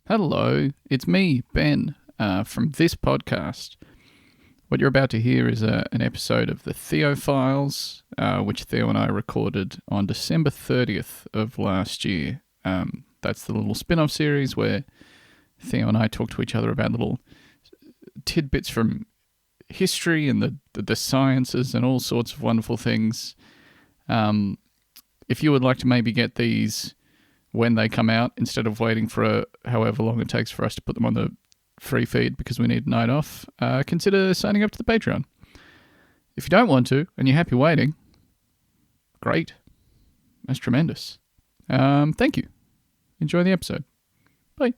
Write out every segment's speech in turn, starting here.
Hello, it's me, Ben, from this podcast. What you're about to hear is an episode of the Theo Philes, which Theo and I recorded on December 30th of last year. That's the little spin-off series where Theo and I talk to each other about little tidbits from history and the sciences and all sorts of wonderful things. If you would like to maybe get these when they come out, instead of waiting for however long it takes for us to put them on the free feed because we need a night off, consider signing up to the Patreon. If you don't want to and you're happy waiting, great. That's tremendous. Thank you. Enjoy the episode. Bye.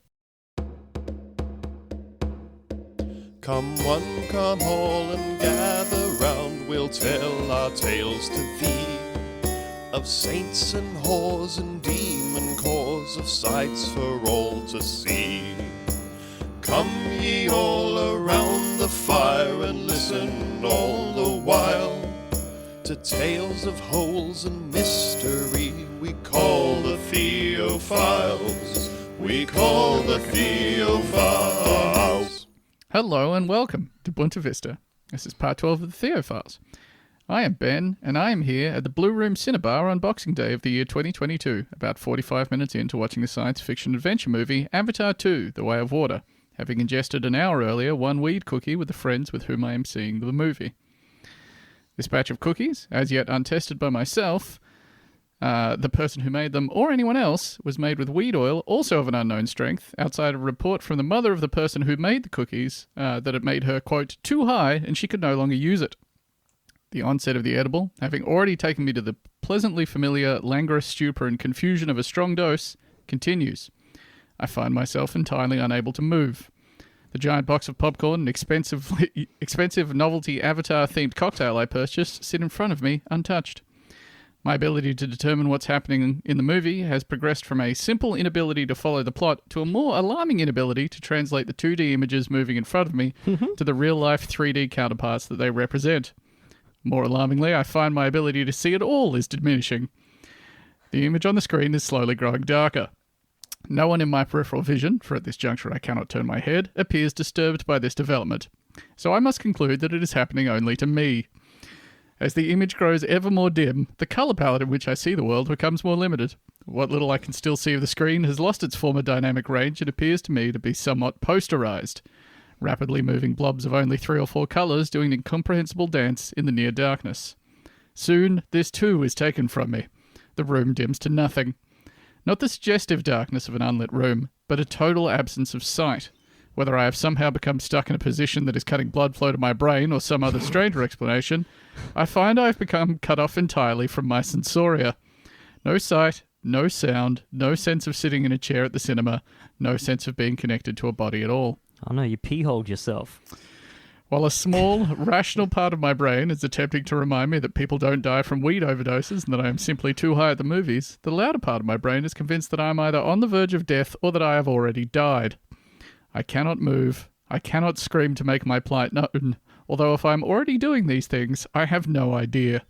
Come one, come all, and gather round. We'll tell our tales to thee of saints and whores and demon cores, of sights for all to see. Come ye all around the fire and listen all the while to tales of holes and mystery. We call the Theo Philes. We call the Theo Philes. Hello and welcome to Bunta Vista. This is part 12 of the Theo Philes. I am Ben, and I am here at the Blue Room Cinebar on Boxing Day of the year 2022, about 45 minutes into watching the science fiction adventure movie Avatar 2, The Way of Water, having ingested an hour earlier one weed cookie with the friends with whom I am seeing the movie. This batch of cookies, as yet untested by myself, the person who made them, or anyone else, was made with weed oil, also of an unknown strength, outside a report from the mother of the person who made the cookies that it made her, quote, too high and she could no longer use it. The onset of the edible, having already taken me to the pleasantly familiar languorous stupor and confusion of a strong dose, continues. I find myself entirely unable to move. The giant box of popcorn and expensive novelty Avatar-themed cocktail I purchased sit in front of me untouched. My ability to determine what's happening in the movie has progressed from a simple inability to follow the plot to a more alarming inability to translate the 2D images moving in front of me to the real-life 3D counterparts that they represent. More alarmingly, I find my ability to see at all is diminishing. The image on the screen is slowly growing darker. No one in my peripheral vision, for at this juncture I cannot turn my head, appears disturbed by this development. So I must conclude that it is happening only to me. As the image grows ever more dim, the colour palette in which I see the world becomes more limited. What little I can still see of the screen has lost its former dynamic range and appears to me to be somewhat posterised. Rapidly moving blobs of only 3 or 4 colours doing an incomprehensible dance in the near darkness. Soon, this too is taken from me. The room dims to nothing. Not the suggestive darkness of an unlit room, but a total absence of sight. Whether I have somehow become stuck in a position that is cutting blood flow to my brain or some other stranger explanation, I find I have become cut off entirely from my sensoria. No sight, no sound, no sense of sitting in a chair at the cinema, no sense of being connected to a body at all. Oh no, you pee-holed yourself. While a small, rational part of my brain is attempting to remind me that people don't die from weed overdoses and that I am simply too high at the movies, the louder part of my brain is convinced that I am either on the verge of death or that I have already died. I cannot move. I cannot scream to make my plight known, although if I am already doing these things, I have no idea.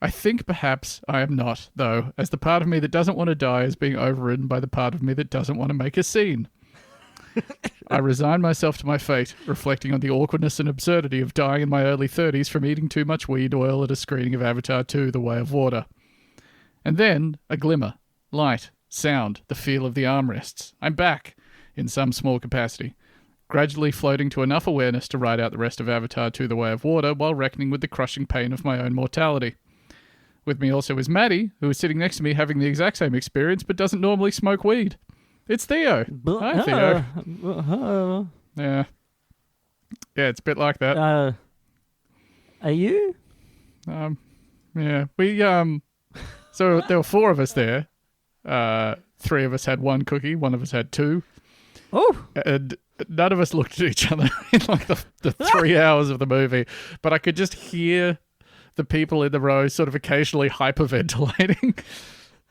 I think perhaps I am not, though, as the part of me that doesn't want to die is being overridden by the part of me that doesn't want to make a scene. I resign myself to my fate, reflecting on the awkwardness and absurdity of dying in my early 30s from eating too much weed oil at a screening of Avatar 2, The Way of Water. And then, a glimmer, light, sound, the feel of the armrests. I'm back, in some small capacity, gradually floating to enough awareness to ride out the rest of Avatar 2, The Way of Water while reckoning with the crushing pain of my own mortality. With me also is Maddie, who is sitting next to me having the exact same experience but doesn't normally smoke weed. It's Theo. Hi, Theo. Yeah. Yeah, it's a bit like that. Are you? Yeah. We, so there were 4 of us there. 3 of us had 1 cookie, 1 of us had 2. Oh! And none of us looked at each other in like the 3 hours of the movie. But I could just hear the people in the row sort of occasionally hyperventilating.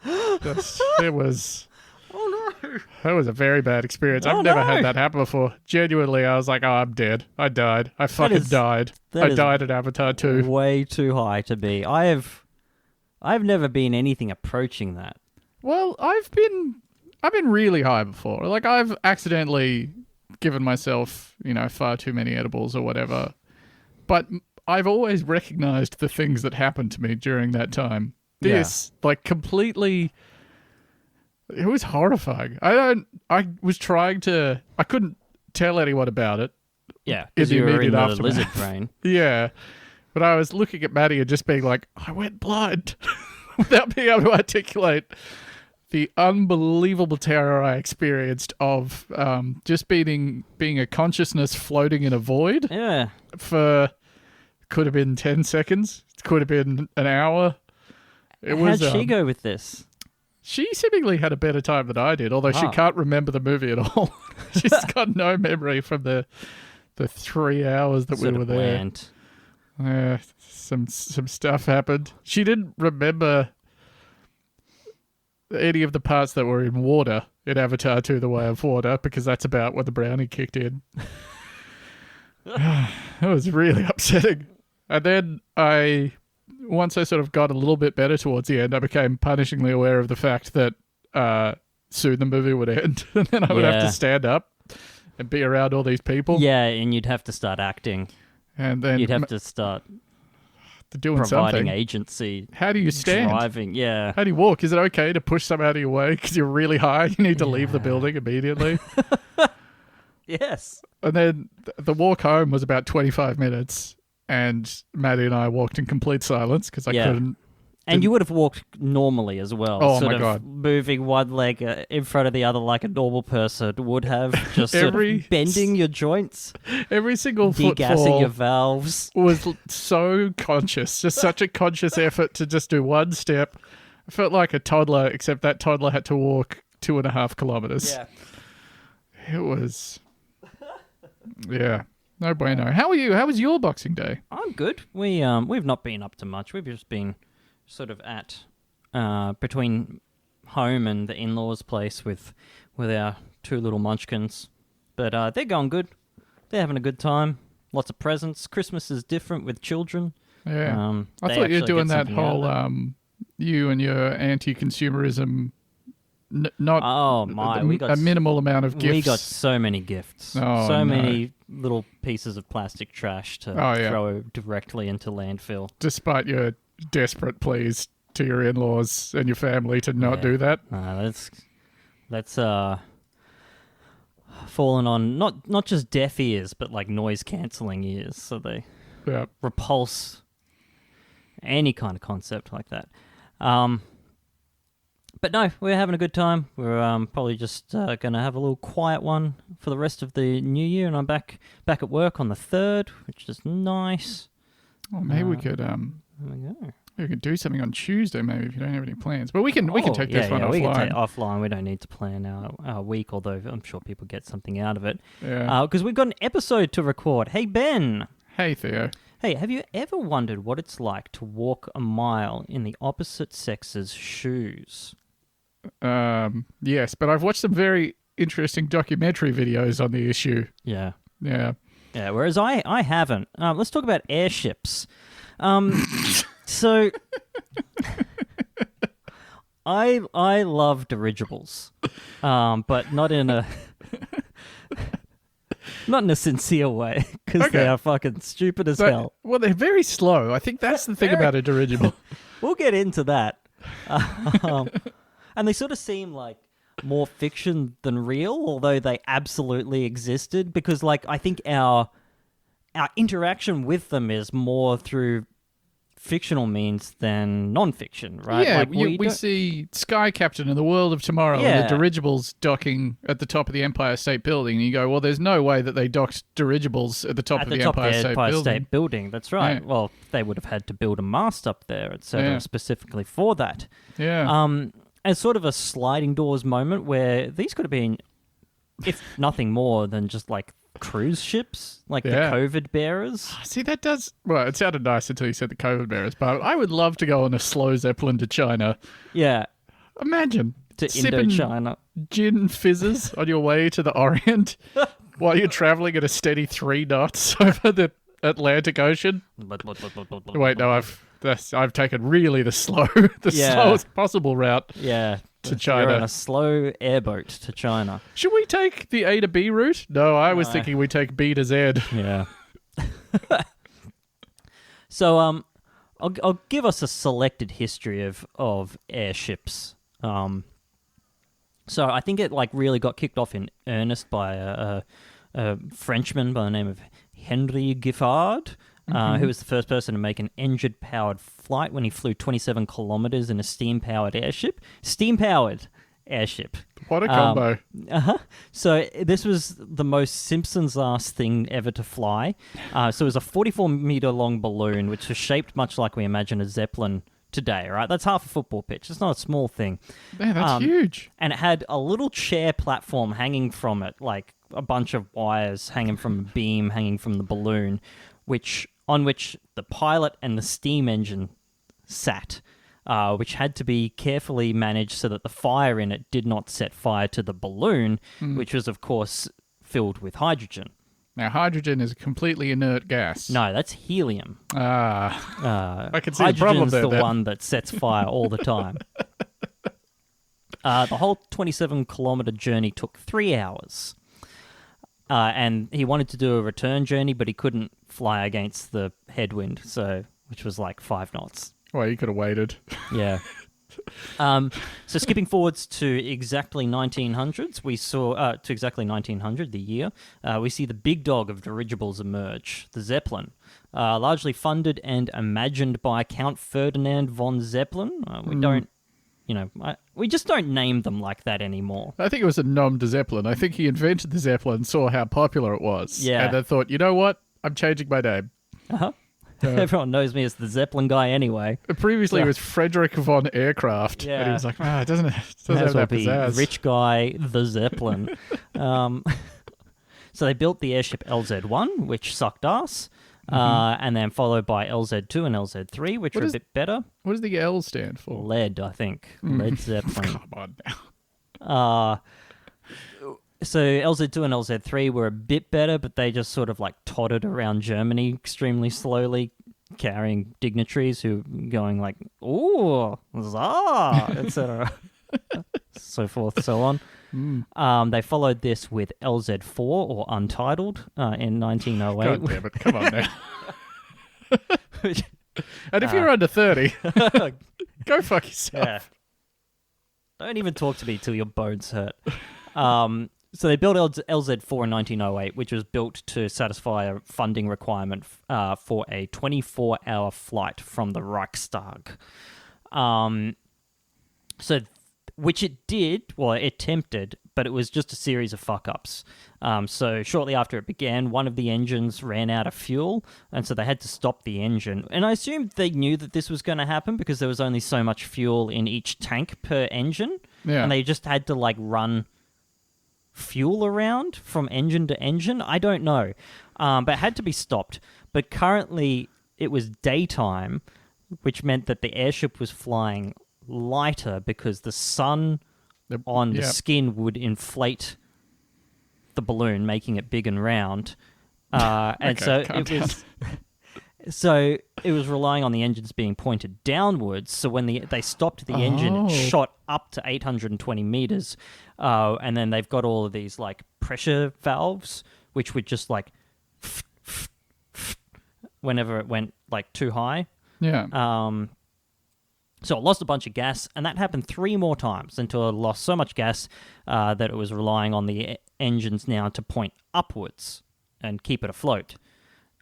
It was... Oh no! That was a very bad experience. I've never had that happen before. Genuinely, I was like, oh, I'm dead. I died. I fucking died. I died at Avatar 2. Way too high to be. I've never been anything approaching that. Well, I've been I've been really high before. Like, I've accidentally given myself, far too many edibles or whatever. But I've always recognized the things that happened to me during that time. This, like, completely... It was horrifying. I couldn't tell anyone about it. Yeah, because you were in the lizard brain. Yeah. But I was looking at Maddie and just being like, I went blind without being able to articulate the unbelievable terror I experienced of just being a consciousness floating in a void. Yeah. Could have been 10 seconds. It could have been an hour. How'd she go with this? She seemingly had a better time than I did, although she can't remember the movie at all. She's got no memory from the 3 hours that we were there. Some stuff happened. She didn't remember any of the parts that were in water in Avatar 2: The Way of Water, because that's about when the brownie kicked in. It was really upsetting. And then once I sort of got a little bit better towards the end, I became punishingly aware of the fact that soon the movie would end, and then I would have to stand up and be around all these people. Yeah, and you'd have to start acting. And then you'd have to start doing providing something. Agency. How do you stand? Driving, yeah. How do you walk? Is it okay to push some out of your way because you're really high? You need to leave the building immediately. Yes. And then the walk home was about 25 minutes, and Maddie and I walked in complete silence because I couldn't. And you would have walked normally as well. Oh, sort my of God. Moving one leg in front of the other like a normal person would have, just sort of bending your joints. Every single degassing your valves. Was so conscious, just such a conscious effort to just do one step. I felt like a toddler, except that toddler had to walk 2.5 kilometers. Yeah. It was... Yeah. No bueno. How are you? How was your Boxing Day? I'm good. We've not been up to much. We've just been sort of at between home and the in-laws' place with our 2 little munchkins. But they're going good. They're having a good time. Lots of presents. Christmas is different with children. Yeah. I thought you were doing that whole you and your anti-consumerism we got a minimal amount of gifts. We got so many gifts. Many little pieces of plastic trash to throw directly into landfill. Despite your desperate pleas to your in-laws and your family to not do that. That's fallen on not just deaf ears, but like noise cancelling ears. So they repulse any kind of concept like that. But no, we're having a good time. We're probably just going to have a little quiet one for the rest of the new year, and I'm back at work on the 3rd, which is nice. Oh, maybe we could we could do something on Tuesday, maybe, if you don't have any plans. But we can take this one offline. We can take it offline. We don't need to plan our week, although I'm sure people get something out of it. Yeah. Because we've got an episode to record. Hey, Ben. Hey, Theo. Hey, have you ever wondered what it's like to walk a mile in the opposite sex's shoes? Yes, but I've watched some very interesting documentary videos on the issue. Yeah. Yeah. Yeah, whereas I haven't. Let's talk about airships. So I love dirigibles, but not in a sincere way, because they are fucking stupid as hell. Well, they're very slow. I think that's the thing about a dirigible. We'll get into that. And they sort of seem like more fiction than real, although they absolutely existed, because like I think our interaction with them is more through fictional means than non-fiction, right? Yeah, like we see Sky Captain in the World of Tomorrow and the dirigibles docking at the top of the Empire State Building, and you go, well, there's no way that they docked dirigibles at the top of the Empire State Building. That's right. Yeah. Well, they would have had to build a mast up there, etc., specifically for that. Yeah. As sort of a sliding doors moment where these could have been, if nothing more than just like cruise ships, like the COVID bearers. See, that does... Well, it sounded nice until you said the COVID bearers, but I would love to go on a slow Zeppelin to China. Yeah. Imagine. To Indochina. Gin fizzes on your way to the Orient while you're traveling at a steady 3 knots over the Atlantic Ocean. Wait, no, I've taken really the slowest possible route Yeah. to You're on China. a slow airboat to China. Should we take the A to B route? No, I was thinking we take B to Z. Yeah. So, I'll give us a selected history of airships. So I think it really got kicked off in earnest by a Frenchman by the name of Henry Giffard, who was the first person to make an engine-powered flight when he flew 27 kilometers in a steam-powered airship. Steam-powered airship. What a combo. So this was the most Simpsons-ass thing ever to fly. So it was a 44-meter-long balloon, which was shaped much like we imagine a Zeppelin today, right? That's half a football pitch. It's not a small thing. Man, that's huge. And it had a little chair platform hanging from it, like a bunch of wires hanging from a beam hanging from the balloon, on which the pilot and the steam engine sat, which had to be carefully managed so that the fire in it did not set fire to the balloon, which was, of course, filled with hydrogen. Now, hydrogen is a completely inert gas. No, that's helium. I can see a problem Hydrogen's there. the one that sets fire all the time. The whole 27-kilometer journey took 3 hours. And he wanted to do a return journey, but he couldn't fly against the headwind, which was like 5 knots. Well, you could have waited. Yeah. So skipping forwards to exactly 1900s, we saw to exactly 1900, the year, we see the big dog of dirigibles emerge, the Zeppelin, largely funded and imagined by Count Ferdinand von Zeppelin. We just don't name them like that anymore. I think it was a nom de Zeppelin. I think he invented the Zeppelin, saw how popular it was, Yeah. and then thought, you know what? I'm changing my name. Everyone knows me as the Zeppelin guy anyway. Previously, it was Frederick von Aircraft, and he was like, it doesn't Might have as well that be pizzazz. rich guy, the Zeppelin. So they built the airship LZ-1, which sucked ass, and then followed by LZ-2 and LZ-3, which were a bit better. What does the L stand for? Lead, I think. Led Zeppelin. Come on now. So LZ-2 and LZ-3 were a bit better, but they just sort of tottered around Germany extremely slowly, carrying dignitaries who going like, ooh, Tsar, etc. So forth, so on. They followed this with LZ-4, or Untitled, in 1908. God damn it. Come on now. And if you're under 30, go fuck yourself. Yeah. Don't even talk to me till your bones hurt. So they built LZ-4 in 1908, which was built to satisfy a funding requirement for a 24-hour flight from the Reichstag. Which it did, well, it attempted, but it was just a series of fuck-ups. So shortly after it began, one of the engines ran out of fuel, and so they had to stop the engine. And I assumed they knew that this was going to happen because there was only so much fuel in each tank per engine, Yeah. and they just had to run fuel around from engine to engine. I don't know, but it had to be stopped. But currently, it was daytime, which meant that the airship was flying lighter because the sun on the skin would inflate the balloon, making it big and round. And so it was relying on the engines being pointed downwards. So when they stopped the engine, it shot up to 820 meters. And then they've got all of these pressure valves, which would just whenever it went too high. Yeah. So it lost a bunch of gas, and that happened 3 more times until it lost so much gas that it was relying on the engines now to point upwards and keep it afloat.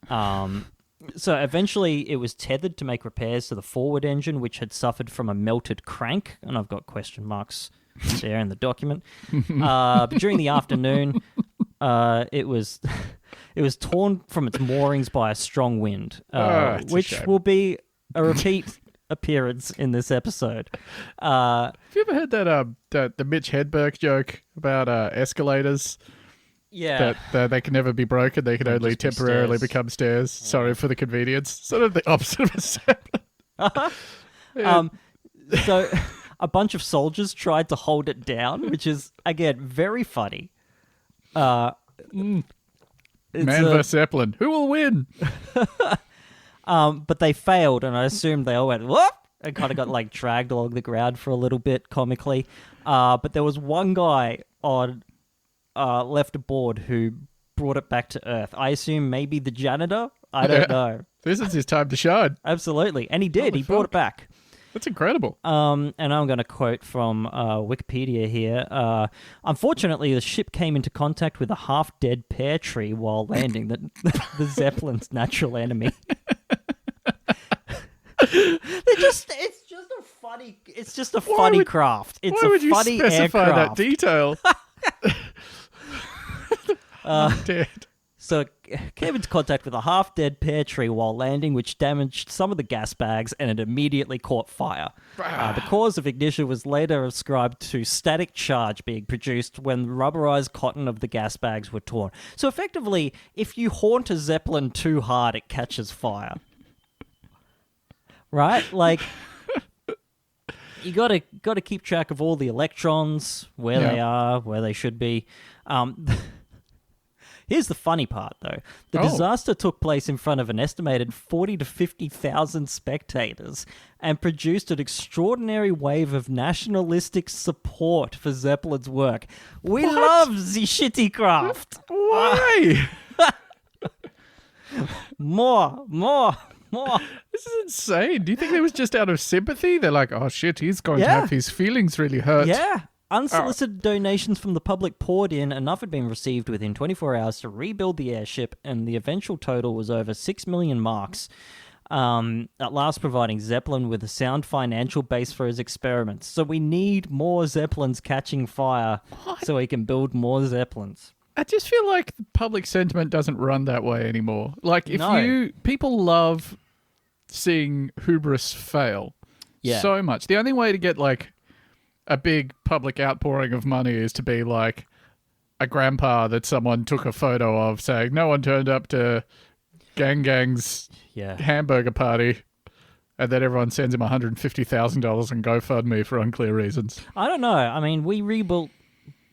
So eventually it was tethered to make repairs to the forward engine, which had suffered from a melted crank, and I've got question marks there in the document. But during the afternoon, it was torn from its moorings by a strong wind, which will be a repeat appearance in this episode. Have you ever heard that the Mitch Hedberg joke about escalators? Yeah. That they can never be broken. They can only just be temporarily stairs. become stairs. Sorry for the convenience. Sort of the opposite of a Zeppelin. So a bunch of soldiers tried to hold it down, which is, again, very funny. Man versus Zeppelin. Who will win? But they failed, and I assumed they all went, whoop, and kind of got like dragged along the ground for a little bit comically. But there was one guy on left aboard who brought it back to Earth. I assume maybe the janitor? I don't know. This is his time to shine. Absolutely. And he did. Holy He brought it back. That's incredible. And I'm going to quote from Wikipedia here. Unfortunately, the ship came into contact with a half-dead pear tree while landing, the Zeppelin's natural enemy. It's just a funny craft. It's why a would you funny specify aircraft. that detail? Dead. So it came into contact with a half-dead pear tree while landing, which damaged some of the gas bags, and it immediately caught fire. The cause of ignition was later ascribed to static charge being produced when the rubberized cotton of the gas bags were torn. So effectively, if you haunt a Zeppelin too hard, it catches fire. Right? Like, you gotta keep track of all the electrons, where they are, where they should be. Here's the funny part, though. The disaster took place in front of an estimated 40 to 50,000 spectators and produced an extraordinary wave of nationalistic support for Zeppelin's work. We love the shitty craft. Why? More. This is insane. Do you think it was just out of sympathy? They're like, oh shit, he's going to have his feelings really hurt. Yeah. Unsolicited donations from the public poured in. Enough had been received within 24 hours to rebuild the airship, and the eventual total was over 6 million marks, at last providing Zeppelin with a sound financial base for his experiments. So we need more Zeppelins catching fire so he can build more Zeppelins. I just feel like the public sentiment doesn't run that way anymore. Like, people love seeing hubris fail so much. The only way to get, like, a big public outpouring of money is to be like a grandpa that someone took a photo of saying, no one turned up to Gang's hamburger party, and then everyone sends him $150,000 on GoFundMe for unclear reasons. I don't know. I mean, we rebuilt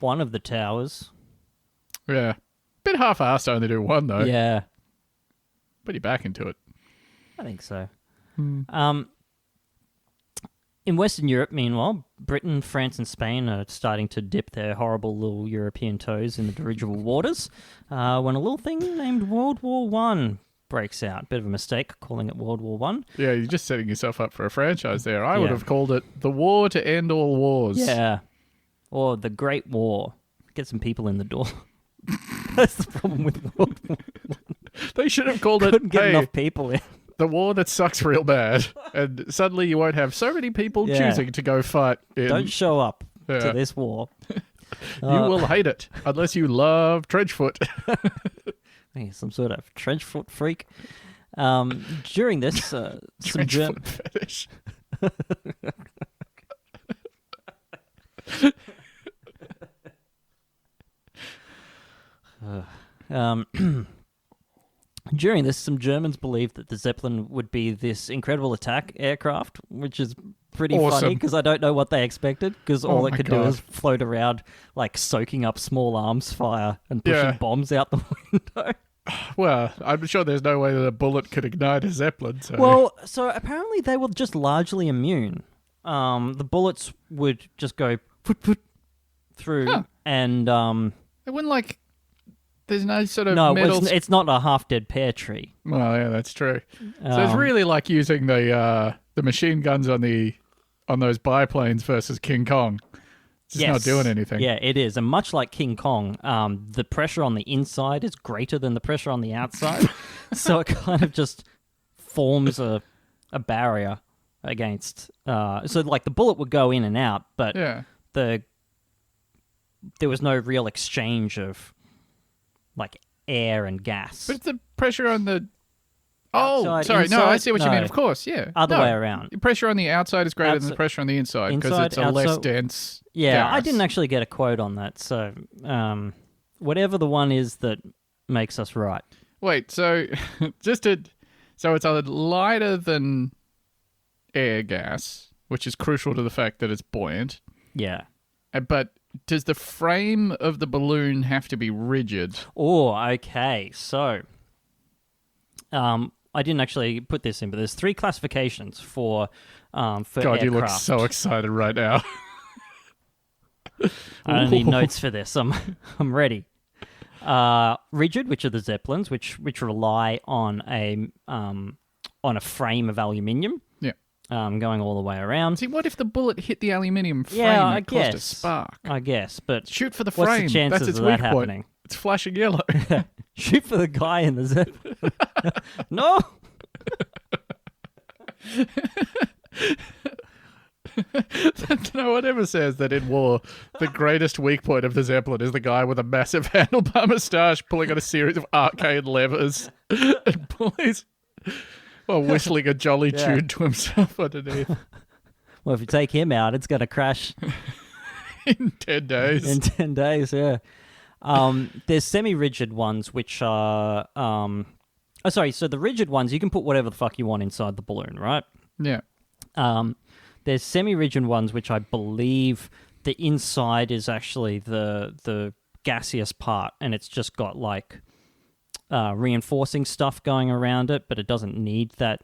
one of the towers. Yeah. Bit half-assed to only do one, though. Yeah. Put you back into it. I think so. In Western Europe, meanwhile, Britain, France, and Spain are starting to dip their horrible little European toes in the dirigible waters when a little thing named World War I breaks out. Bit of a mistake calling it World War I. Yeah, you're just setting yourself up for a franchise there. I would have called it The War to End All Wars. Yeah. Or The Great War. Get some people in the door. That's the problem with World War I. They should have called Couldn't get enough people in. The war that sucks real bad. And suddenly you won't have so many people choosing to go fight in... Don't show up to this war. You will hate it, unless you love Trenchfoot. Some sort of Trenchfoot freak. During this... Trenchfoot fetish. During this, some Germans believed that the Zeppelin would be this incredible attack aircraft, which is pretty funny because I don't know what they expected, because all it could do is float around, like soaking up small arms fire and pushing bombs out the window. Well, I'm sure there's no way that a bullet could ignite a Zeppelin. So. Well, so apparently they were just largely immune. The bullets would just go through, and it wouldn't like. There's no sort of metal... it's not a half-dead pear tree. Well, yeah, that's true. So it's really like using the machine guns on those biplanes versus King Kong. It's just not doing anything. Yeah, it is. And much like King Kong, the pressure on the inside is greater than the pressure on the outside. So it kind of just forms a barrier against... so like the bullet would go in and out, but there was no real exchange of... like air and gas. But it's the pressure on the... Oh, outside, sorry. inside? No, I see what you mean. Of course, yeah. Other way around. The pressure on the outside is greater than the pressure on the inside because it's a less dense gas. I didn't actually get a quote on that. So whatever the one is that makes us right. Wait, so so it's a lighter than air gas, which is crucial to the fact that it's buoyant. Yeah. But... does the frame of the balloon have to be rigid? Oh, okay. So, I didn't actually put this in, but there's 3 classifications for God, aircraft. you look so excited right now. I don't need notes for this. I'm ready. Rigid, which are the Zeppelins, which rely on a frame of aluminium. Yeah. Going all the way around. See, what if the bullet hit the aluminium frame Yeah, and caused a spark? I guess, but Shoot for the what's frame. the chances That's its of weak that point. happening? It's flashing yellow. Shoot for the guy in the Zeppelin. No. No one ever says that in war, the greatest weak point of the Zeppelin is the guy with a massive handlebar moustache pulling on a series of arcade levers and pulleys while whistling a jolly tune to himself underneath. Well, if you take him out, it's going to crash In 10 days. in 10 days, yeah. There's semi-rigid ones, which are... so the rigid ones, you can put whatever the fuck you want inside the balloon, right? Yeah. There's semi-rigid ones, which I believe the inside is actually the gaseous part, and it's just got like reinforcing stuff going around it, but it doesn't need that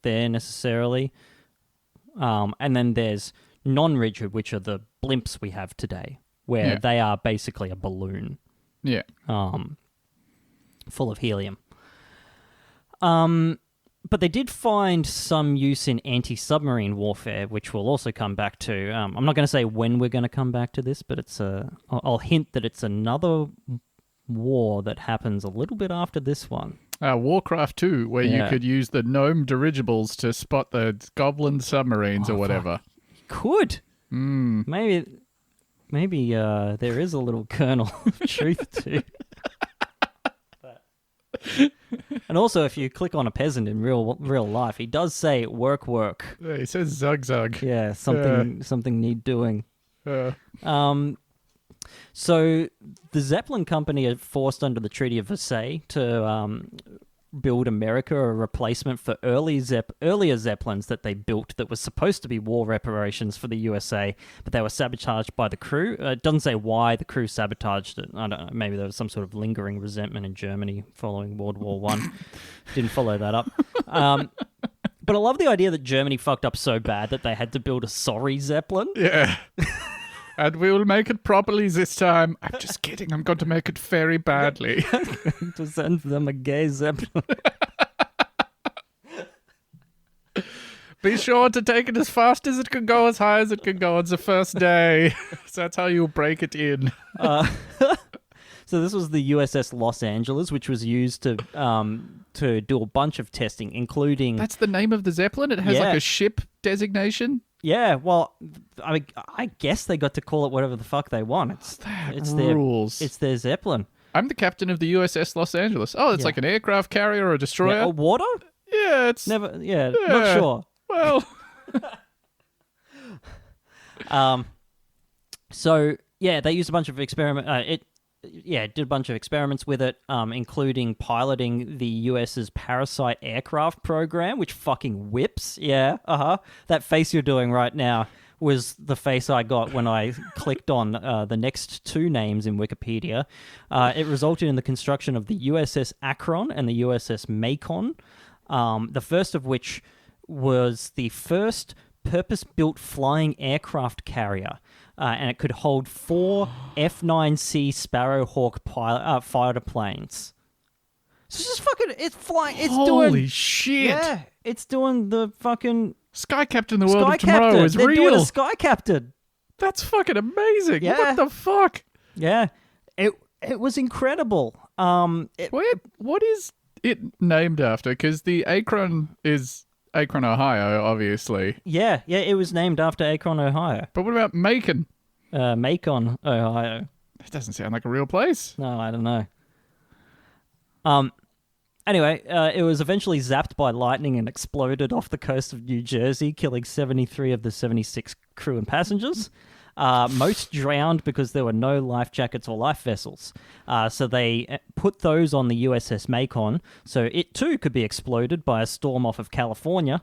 there necessarily. And then there's non-rigid, which are the blimps we have today, where they are basically a balloon. Yeah. Full of helium. But they did find some use in anti-submarine warfare, which we'll also come back to. I'm not going to say when we're going to come back to this, but I'll hint that it's another war that happens a little bit after this one. Warcraft 2, where you could use the gnome dirigibles to spot the goblin submarines or whatever. Could. Maybe there is a little kernel of truth to. And also, if you click on a peasant in real life, he does say work. Yeah, he says zug zug. Yeah, something need doing. So the Zeppelin company are forced under the Treaty of Versailles to build America a replacement for earlier Zeppelins that they built that was supposed to be war reparations for the USA, but they were sabotaged by the crew. It doesn't say why the crew sabotaged it. I don't know. Maybe there was some sort of lingering resentment in Germany following World War One. Didn't follow that up. But I love the idea that Germany fucked up so bad that they had to build a sorry Zeppelin. Yeah. And we will make it properly this time. I'm just kidding. I'm going to make it very badly. To send them a gay Zeppelin. Be sure to take it as fast as it can go, as high as it can go on the first day. So that's how you break it in. So this was the USS Los Angeles, which was used to do a bunch of testing, including... That's the name of the Zeppelin? It has like a ship designation? Yeah, well, I guess they got to call it whatever the fuck they want. It's rules. It's their Zeppelin. I'm the captain of the USS Los Angeles. Oh, it's like an aircraft carrier or a destroyer? Yeah, water? Yeah, it's... Never. Yeah, not sure. Well... So, yeah, they used a bunch of did a bunch of experiments with it, including piloting the US's Parasite aircraft program, which fucking whips. Yeah, That face you're doing right now was the face I got when I clicked on the next 2 names in Wikipedia. It resulted in the construction of the USS Akron and the USS Macon, the first of which was the first purpose-built flying aircraft carrier. And it could hold 4 F-9C Sparrowhawk fighter planes. So it's just fucking... It's flying... It's Holy shit! Yeah, it's doing the fucking... Sky Captain, the world of tomorrow is They're real. doing a Sky Captain. That's fucking amazing. Yeah. What the fuck? Yeah. It was incredible. What is it named after? Because the Akron is... Akron, Ohio, obviously. Yeah, it was named after Akron, Ohio. But what about Macon? Macon, Ohio. That doesn't sound like a real place. No, I don't know. Anyway, it was eventually zapped by lightning and exploded off the coast of New Jersey, killing 73 of the 76 crew and passengers. Most drowned because there were no life jackets or life vessels. So they put those on the USS Macon, so it too could be exploded by a storm off of California.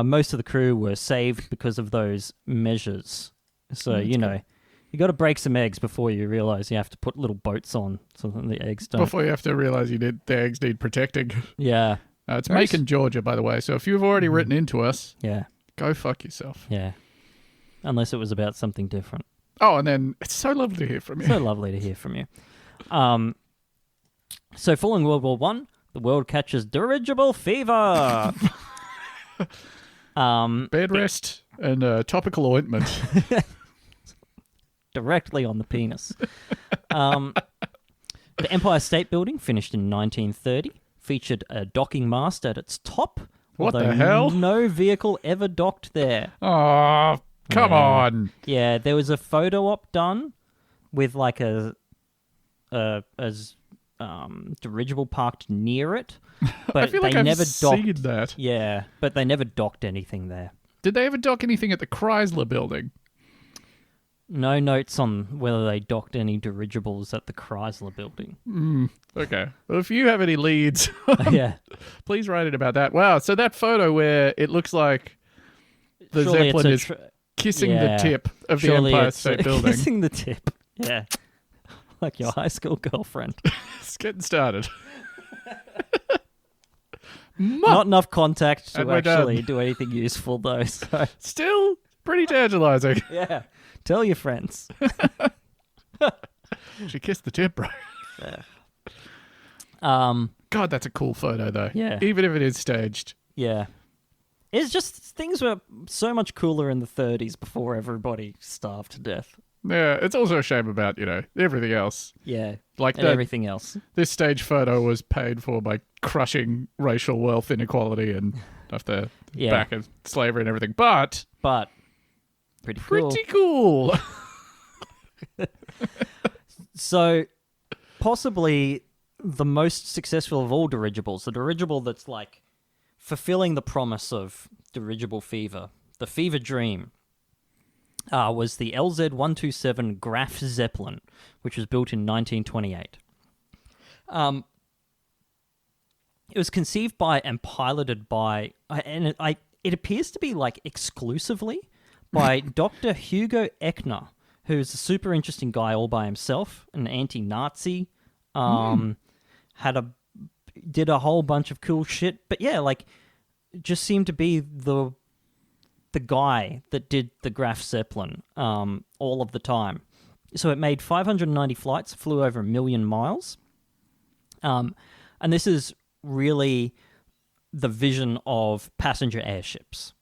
Most of the crew were saved because of those measures. So, you got to break some eggs before you realize you have to put little boats on so that the eggs don't... Before you have to realize the eggs need protecting. Yeah. It's Very Macon, Georgia, by the way. So if you've already written into us, Yeah, go fuck yourself. yeah. Unless it was about something different. Oh, and then it's so lovely to hear from you. So lovely to hear from you. So following World War One, the world catches dirigible fever. Bed rest and topical ointment. Directly on the penis. The Empire State Building, finished in 1930, featured a docking mast at its top. What the although hell? No vehicle ever docked there. Oh, come on. Yeah, there was a photo op done with like a dirigible parked near it, but I feel like they I've never seen docked. that. Yeah, but they never docked anything there. Did they ever dock anything at the Chrysler building? No notes on whether they docked any dirigibles at the Chrysler building. Okay. Well, if you have any leads, Yeah, please write it about that. Wow. So that photo where it looks like the surely Zeppelin it's is kissing yeah. the tip of the surely Empire it's State Building. kissing the tip. Yeah, like your high school girlfriend. It's getting started. Not enough contact to And we're actually done. do anything useful, though. So Still pretty tantalizing. yeah, tell your friends. She kissed the tip, bro. Um, God, that's a cool photo, though. Yeah. Even if it is staged. yeah. It's just things were so much cooler in the 30s before everybody starved to death. Yeah, it's also a shame about, everything else. Yeah, Like and that, everything else. this stage photo was paid for by crushing racial wealth inequality and off the Yeah. back of slavery and everything. But But pretty cool. pretty cool. So, possibly the most successful of all dirigibles, the dirigible that's like fulfilling the promise of dirigible fever, the fever dream, was the LZ-127 Graf Zeppelin, which was built in 1928. It was conceived by and piloted by, and it appears to be like exclusively by Dr. Hugo Echner, who's a super interesting guy all by himself, an anti-Nazi, did a whole bunch of cool shit, but yeah, like just seemed to be the guy that did the Graf Zeppelin all of the time. So it made 590 flights, flew over 1 million miles, and this is really the vision of passenger airships.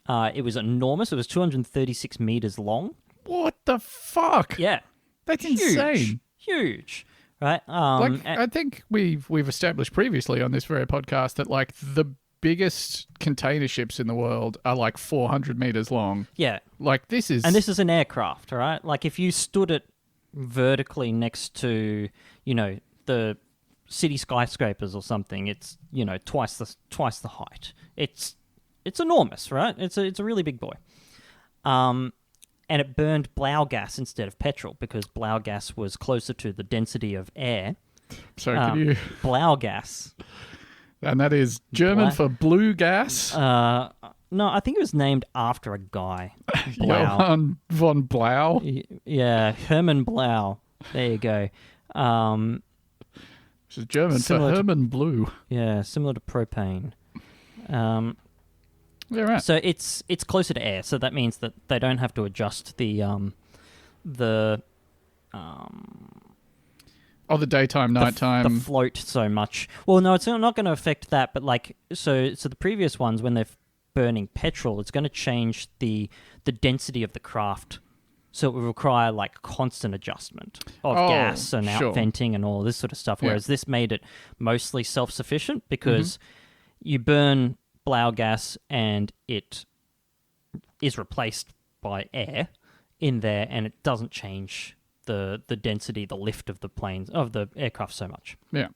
It was enormous. It was 236 meters long. What the fuck? Yeah, That's insane. huge, right? I think we've established previously on this very podcast that like the biggest container ships in the world are like 400 meters long. yeah, Like this is an aircraft, all right? Like if you stood it vertically next to, the city skyscrapers or something, it's twice the height. It's enormous, right? It's a really big boy. And it burned blow gas instead of petrol because blow gas was closer to the density of air. Sorry, can you? Blow gas. And that is German for blue gas. No, I think it was named after a guy. Blau. Johann von Blau. Yeah, Hermann Blau. There you go. Which is German for Similar to- Hermann Blue. Yeah, similar to propane. Yeah, right. So it's closer to air, so that means that they don't have to adjust the The daytime, nighttime. the float so much. Well, no, it's not going to affect that, but like so the previous ones when they're burning petrol, it's going to change the density of the craft. So it will require like constant adjustment of gas and sure. outventing and all this sort of stuff. Yeah. Whereas this made it mostly self-sufficient because you burn blow gas and it is replaced by air in there, and it doesn't change the density, the lift of the planes of the aircraft so much. Yeah.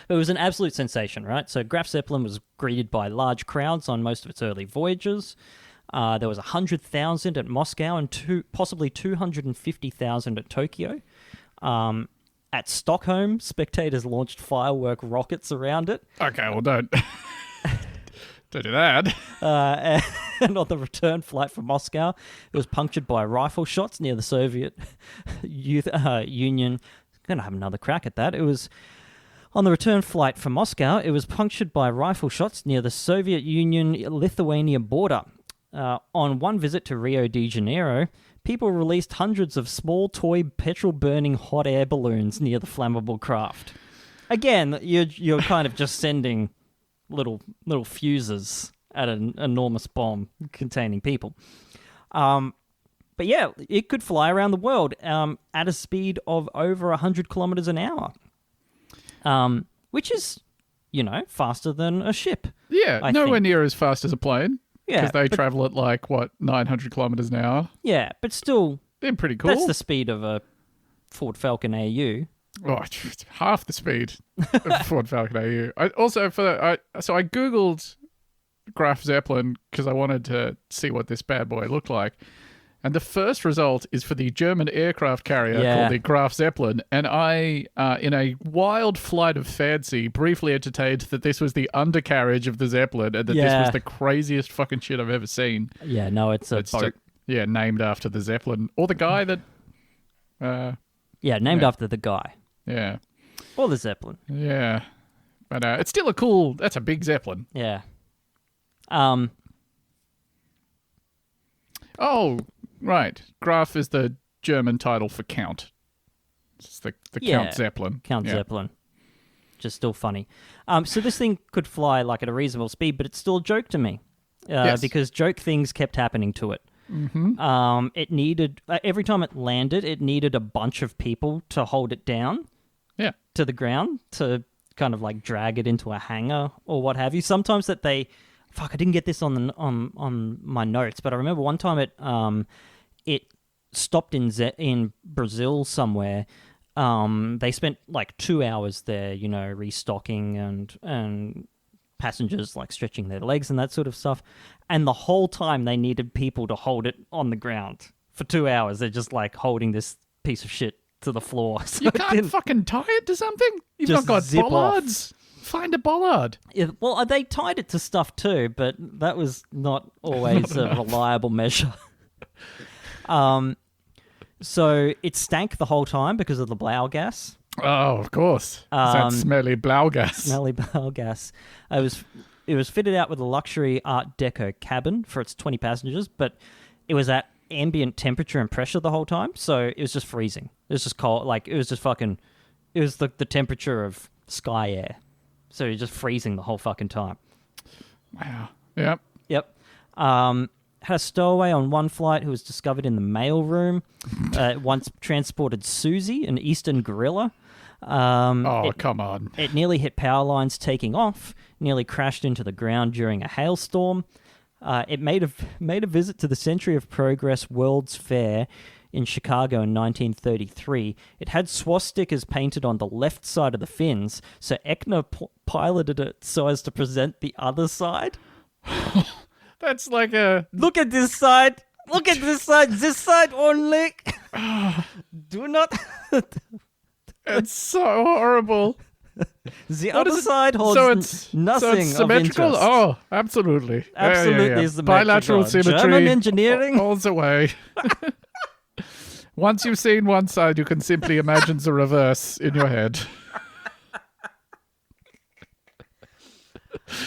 It was an absolute sensation, right? So Graf Zeppelin was greeted by large crowds on most of its early voyages. There was 100,000 at Moscow and possibly 250,000 at Tokyo. At Stockholm, spectators launched firework rockets around it. Okay, well, don't do that. And on the return flight from Moscow, it was punctured by rifle shots near the Soviet Union. Going to have another crack at that. It was On the return flight from Moscow, it was punctured by rifle shots near the Soviet Union-Lithuania border. On one visit to Rio de Janeiro, people released hundreds of small toy petrol-burning hot air balloons near the flammable craft. Again, you're kind of just sending little fuses at an enormous bomb containing people. But yeah, it could fly around the world at a speed of over 100 kilometers an hour, which is, faster than a ship. Yeah, I nowhere think. near as fast as a plane. Yeah, Because they travel at 900 kilometers an hour. Yeah, but still, They're pretty cool. that's the speed of a Ford Falcon AU. Oh, it's half the speed of Ford Falcon AU. I googled Graf Zeppelin because I wanted to see what this bad boy looked like, and the first result is for the German aircraft carrier called the Graf Zeppelin, and I, in a wild flight of fancy, briefly entertained that this was the undercarriage of the Zeppelin, and that this was the craziest fucking shit I've ever seen. Yeah, no, it's a boat. Named after the Zeppelin or the guy that. Named after the guy. Yeah. Or the Zeppelin. Yeah. But it's still that's a big Zeppelin. Yeah. Oh, right. Graf is the German title for Count. It's the Count Zeppelin. Count Zeppelin. Just still funny. So this thing could fly like at a reasonable speed, but it's still a joke to me. Because joke things kept happening to it. Mm-hmm. It needed, every time it landed, it needed a bunch of people to hold it down to the ground to kind of like drag it into a hangar or what have you. Sometimes that I didn't get this on my notes, but I remember one time it stopped in Brazil somewhere. They spent like 2 hours there, restocking and passengers like stretching their legs and that sort of stuff. And the whole time they needed people to hold it on the ground for 2 hours. They're just like holding this piece of shit to the floor. So you can't fucking tie it to something? You've not got bollards? Find a bollard. Yeah, well, they tied it to stuff too, but that was not always a reliable measure. So it stank the whole time because of the blow gas. Oh, of course. That smelly blow gas. Smelly blow gas. It was fitted out with a luxury Art Deco cabin for its 20 passengers, but it was at ambient temperature and pressure the whole time, so it was just freezing. It was just cold. Like, it was just fucking... It was the temperature of sky air. So you're just freezing the whole fucking time. Wow. Yep. Yep. Had a stowaway on one flight who was discovered in the mail room. Once transported Susie, an eastern gorilla. Come on. It nearly hit power lines taking off, nearly crashed into the ground during a hailstorm. It made a visit to the Century of Progress World's Fair in Chicago in 1933. It had swastikas painted on the left side of the fins, so Eckner piloted it so as to present the other side. That's like a... Look at this side! Look at this side only! Do not... It's so horrible. The other side holds nothing symmetrical? of interest. Oh, absolutely. Absolutely symmetrical. Bilateral symmetry. German engineering? All the way. Once you've seen one side, you can simply imagine the reverse in your head.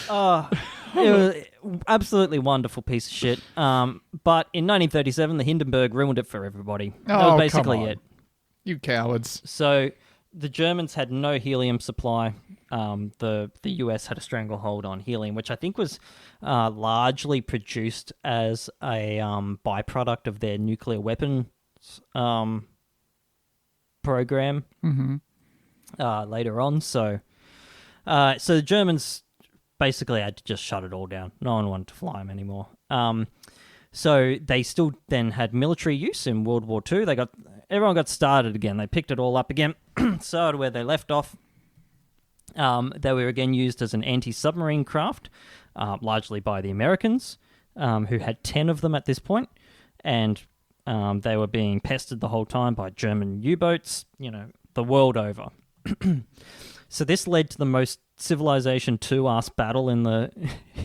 It was absolutely wonderful piece of shit. But in 1937, the Hindenburg ruined it for everybody. That was basically come on. it. You cowards. So the Germans had no helium supply. The US had a stranglehold on helium, which I think was largely produced as a byproduct of their nuclear weapons program later on. So the Germans basically had to just shut it all down. No one wanted to fly them anymore. So they still then had military use in World War II. Everyone got started again. They picked it all up again, started where they left off. They were again used as an anti-submarine craft, largely by the Americans, who had 10 of them at this point, and they were being pestered the whole time by German U-boats, the world over. So this led to the most Civilization 2 ass battle in the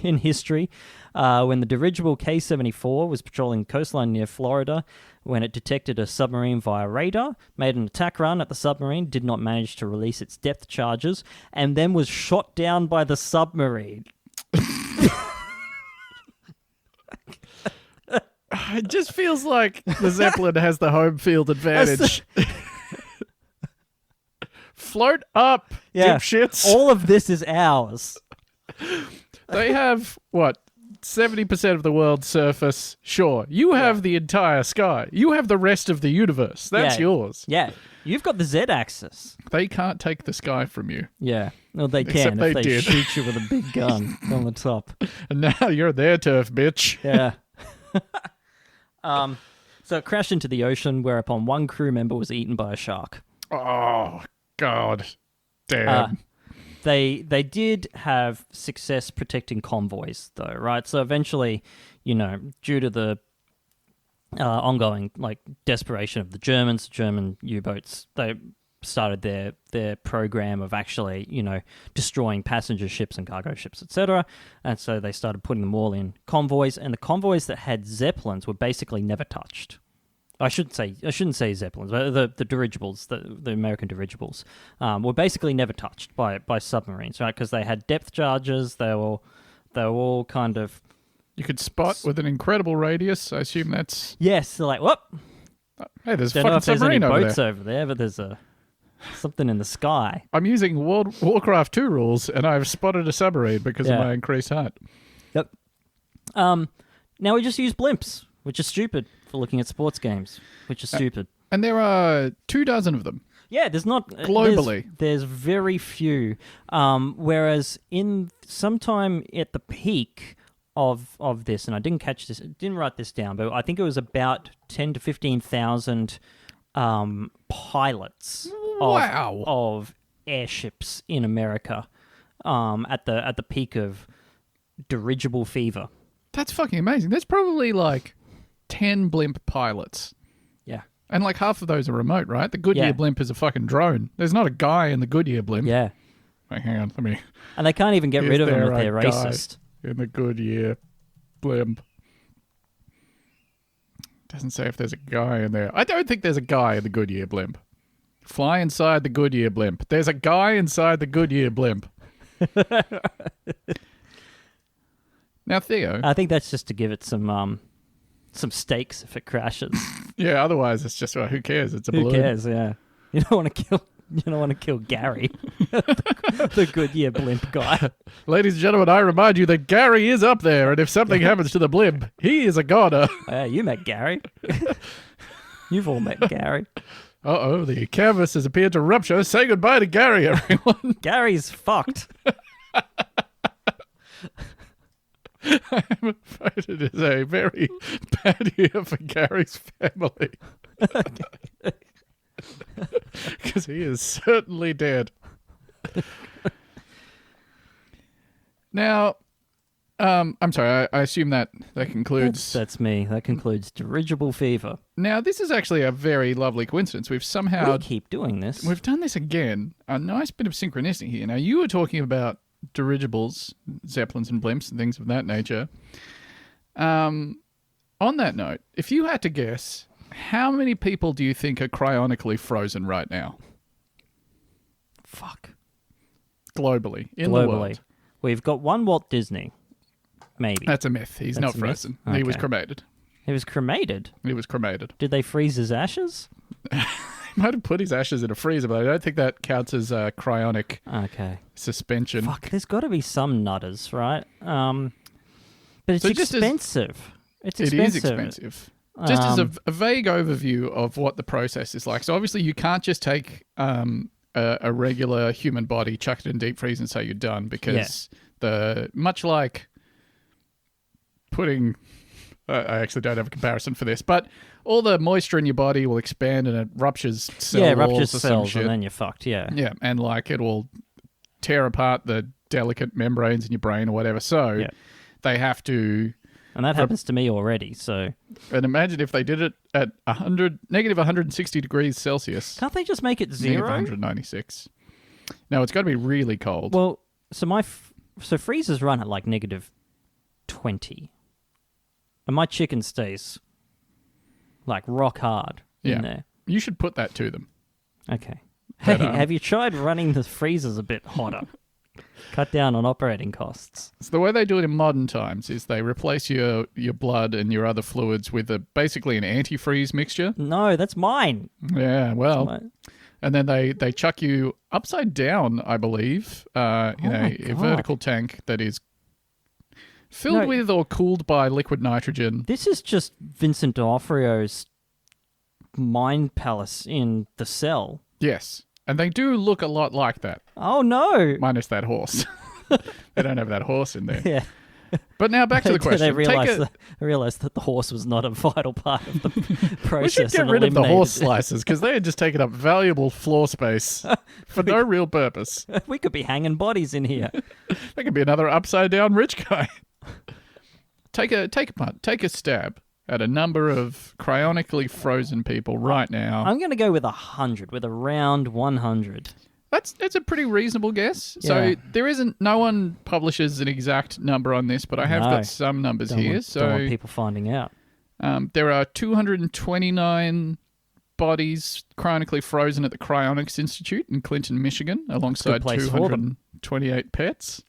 in history when the dirigible K-74 was patrolling the coastline near Florida when it detected a submarine via radar, made an attack run at the submarine, did not manage to release its depth charges, and then was shot down by the submarine. It just feels like the Zeppelin has the home field advantage. Float up, dipshits. All of this is ours. They have, what, 70% of the world's surface? Sure. You have the entire sky. You have the rest of the universe. That's yours. Yeah. You've got the Z-axis. They can't take the sky from you. Yeah. Well, they Except can if they did. shoot you with a big gun on the top. And now you're their turf, bitch. Yeah. So it crashed into the ocean, whereupon one crew member was eaten by a shark. Oh, God. Damn. They did have success protecting convoys, though, right? So eventually, due to the ongoing desperation of the German U-boats, they started their program of actually, destroying passenger ships and cargo ships, etc. And so they started putting them all in convoys, and the convoys that had Zeppelins were basically never touched. I shouldn't say Zeppelins, but the dirigibles, the American dirigibles, were basically never touched by submarines, right? Because they had depth charges. They were all kind of. You could spot with an incredible radius. I assume that's. Yes, they're like, whoop. Hey, there's a Don't know fucking if there's any submarine over boats there. over there, but there's something in the sky. I'm using Warcraft 2 rules, and I've spotted a submarine because of my increased height. Yep. Now we just use blimps, which is stupid for looking at sports games, which is stupid. And there are 24 of them. Yeah, there's not globally. There's very few. Whereas in sometime at the peak of this, and I didn't write this down, but I think it was about 10 to 15,000 pilots of airships in America at the peak of dirigible fever. That's fucking amazing. There's probably 10 blimp pilots. Yeah. And half of those are remote, right? The Goodyear blimp is a fucking drone. There's not a guy in the Goodyear blimp. Yeah. Wait, hang on, let me... And they can't even get rid of them if they're Is there a racist. guy in the Goodyear blimp? Doesn't say if there's a guy in there. I don't think there's a guy in the Goodyear blimp. Fly inside the Goodyear blimp. There's a guy inside the Goodyear blimp. Now, Theo... I think that's just to give it some stakes if it crashes. Yeah, otherwise it's just, who cares? It's a balloon. Who cares? Yeah, you don't want to kill Gary, the Goodyear blimp guy. Ladies and gentlemen, I remind you that Gary is up there, and if something happens to the blimp, he is a goner. You met Gary. You've all met Gary. Uh-oh, the canvas has appeared to rupture. Say goodbye to Gary, everyone. Gary's fucked. I'm afraid it is a very bad year for Gary's family. Because he is certainly dead. Now, I'm sorry, I assume that concludes... That's me. That concludes Dirigible Fever. Now, this is actually a very lovely coincidence. We've somehow... We keep doing this. We've done this again. A nice bit of synchronicity here. Now, you were talking about dirigibles, Zeppelins and blimps and things of that nature. On that note, if you had to guess, how many people do you think are cryonically frozen right now? Fuck. Globally, in the world. We've got one Walt Disney, maybe. That's a myth. He's not frozen. Okay. He was cremated. He was cremated? He was cremated. Did they freeze his ashes? He might have put his ashes in a freezer, but I don't think that counts as cryonic suspension. Fuck, there's got to be some nutters, right? But it's expensive. It is expensive. Just as a vague overview of what the process is like. So obviously you can't just take a regular human body, chuck it in deep freeze and say you're done, because much like putting... I actually don't have a comparison for this, but all the moisture in your body will expand and it ruptures cells. Yeah, ruptures cells and then you're fucked, yeah. Yeah, and it will tear apart the delicate membranes in your brain or whatever. So they have to... And that happens to me already, so... And imagine if they did it at negative 160 degrees Celsius. Can't they just make it 0? Negative 196. No, it's got to be really cold. Well, so freezers run at negative 20. And my chicken stays like rock hard in there. You should put that to them. Okay. Hey, have you tried running the freezers a bit hotter? Cut down on operating costs. So the way they do it in modern times is they replace your blood and your other fluids with basically an antifreeze mixture. No, that's mine. Yeah, well, and then they chuck you upside down, I believe, in a vertical tank that is filled with or cooled by liquid nitrogen. This is just Vincent D'Onofrio's mind palace in The Cell. Yes, and they do look a lot like that. Oh, no. Minus that horse. They don't have that horse in there. Yeah. But now back to the question. They realised that the horse was not a vital part of the process. We should get rid of the horse slices because they had just taken up valuable floor space for no real purpose. We could be hanging bodies in here. There could be another upside down rich guy. Take a stab at a number of cryonically frozen people right now. I'm going to go with 100, with around 100. That's a pretty reasonable guess. Yeah. So no one publishes an exact number on this, but I have got some numbers here. Don't want people finding out. There are 229 bodies cryonically frozen at the Cryonics Institute in Clinton, Michigan, alongside 228 pets.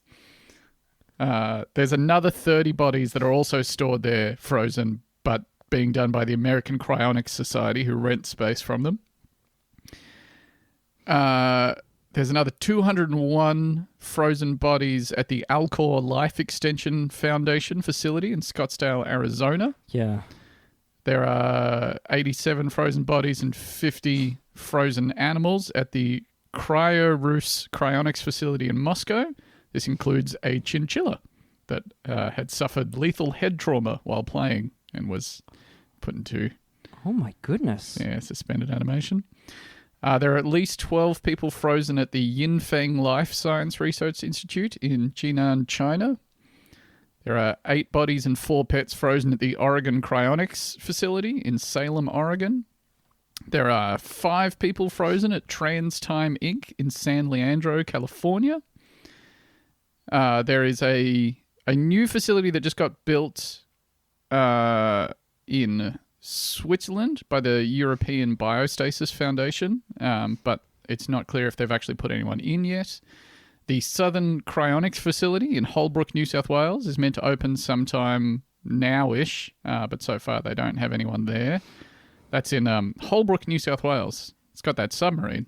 There's another 30 bodies that are also stored there, frozen, but being done by the American Cryonics Society, who rent space from them. There's another 201 frozen bodies at the Alcor Life Extension Foundation facility in Scottsdale, Arizona. Yeah. There are 87 frozen bodies and 50 frozen animals at the Cryo-Rus Cryonics facility in Moscow. This includes a chinchilla that had suffered lethal head trauma while playing and was put into... Oh my goodness. Yeah, suspended animation. There are at least 12 people frozen at the Yinfeng Life Science Research Institute in Jinan, China. There are 8 bodies and 4 pets frozen at the Oregon Cryonics facility in Salem, Oregon. There are 5 people frozen at TransTime Inc. in San Leandro, California. There is a new facility that just got built in Switzerland by the European Biostasis Foundation, but it's not clear if they've actually put anyone in yet. The Southern Cryonics facility in Holbrook, New South Wales is meant to open sometime now-ish, but so far they don't have anyone there. That's in Holbrook, New South Wales. It's got that submarine.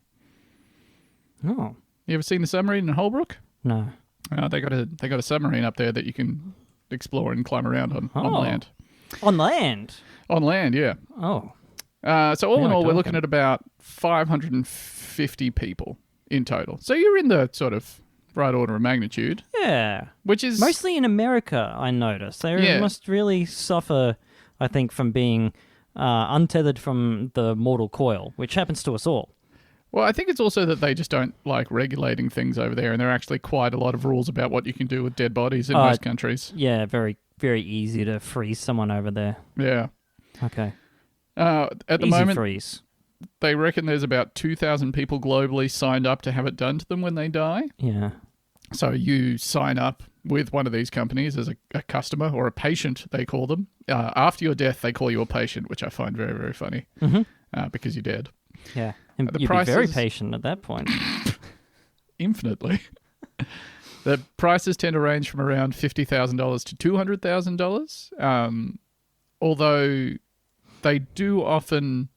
Oh. You ever seen the submarine in Holbrook? No. They got a submarine up there that you can explore and climb around on land. On land? On land, yeah. Oh. So all in all, we're looking at about 550 people in total. So you're in the sort of right order of magnitude. Yeah. Which is... Mostly in America, I noticed. They must really suffer, I think, from being untethered from the mortal coil, which happens to us all. Well, I think it's also that they just don't like regulating things over there, and there are actually quite a lot of rules about what you can do with dead bodies in most countries. Yeah, very, very easy to freeze someone over there. Yeah. Okay. At the easy moment, freeze. They reckon there's about 2,000 people globally signed up to have it done to them when they die. Yeah. So you sign up with one of these companies as a customer or a patient, they call them. After your death, they call you a patient, which I find very, very funny because you're dead. Yeah. And you'd be very patient at that point. Infinitely. The prices tend to range from around $50,000 to $200,000, although they do often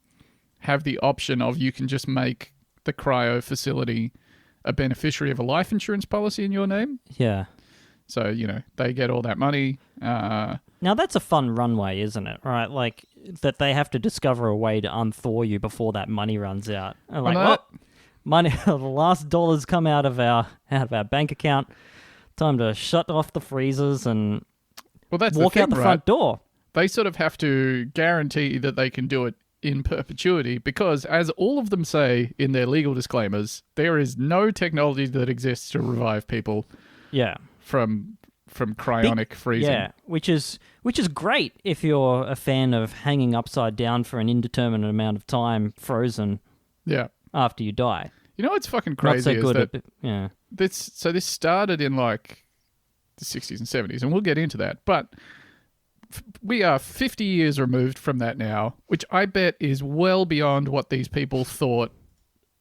have the option of you can just make the cryo facility a beneficiary of a life insurance policy in your name. Yeah. So, they get all that money. Now, that's a fun runway, isn't it? Right? Like, that they have to discover a way to unthaw you before that money runs out. And like, money, the last dollars come out of our bank account. Time to shut off the freezers and walk out the front door. They sort of have to guarantee that they can do it in perpetuity because, as all of them say in their legal disclaimers, there is no technology that exists to revive people. Yeah. From cryonic freezing. Yeah, which is great if you're a fan of hanging upside down for an indeterminate amount of time frozen. Yeah. After you die. You know what's fucking crazy Not so good is that yeah. This started in like the 60s and 70s, and we'll get into that. But we are 50 years removed from that now, which I bet is well beyond what these people thought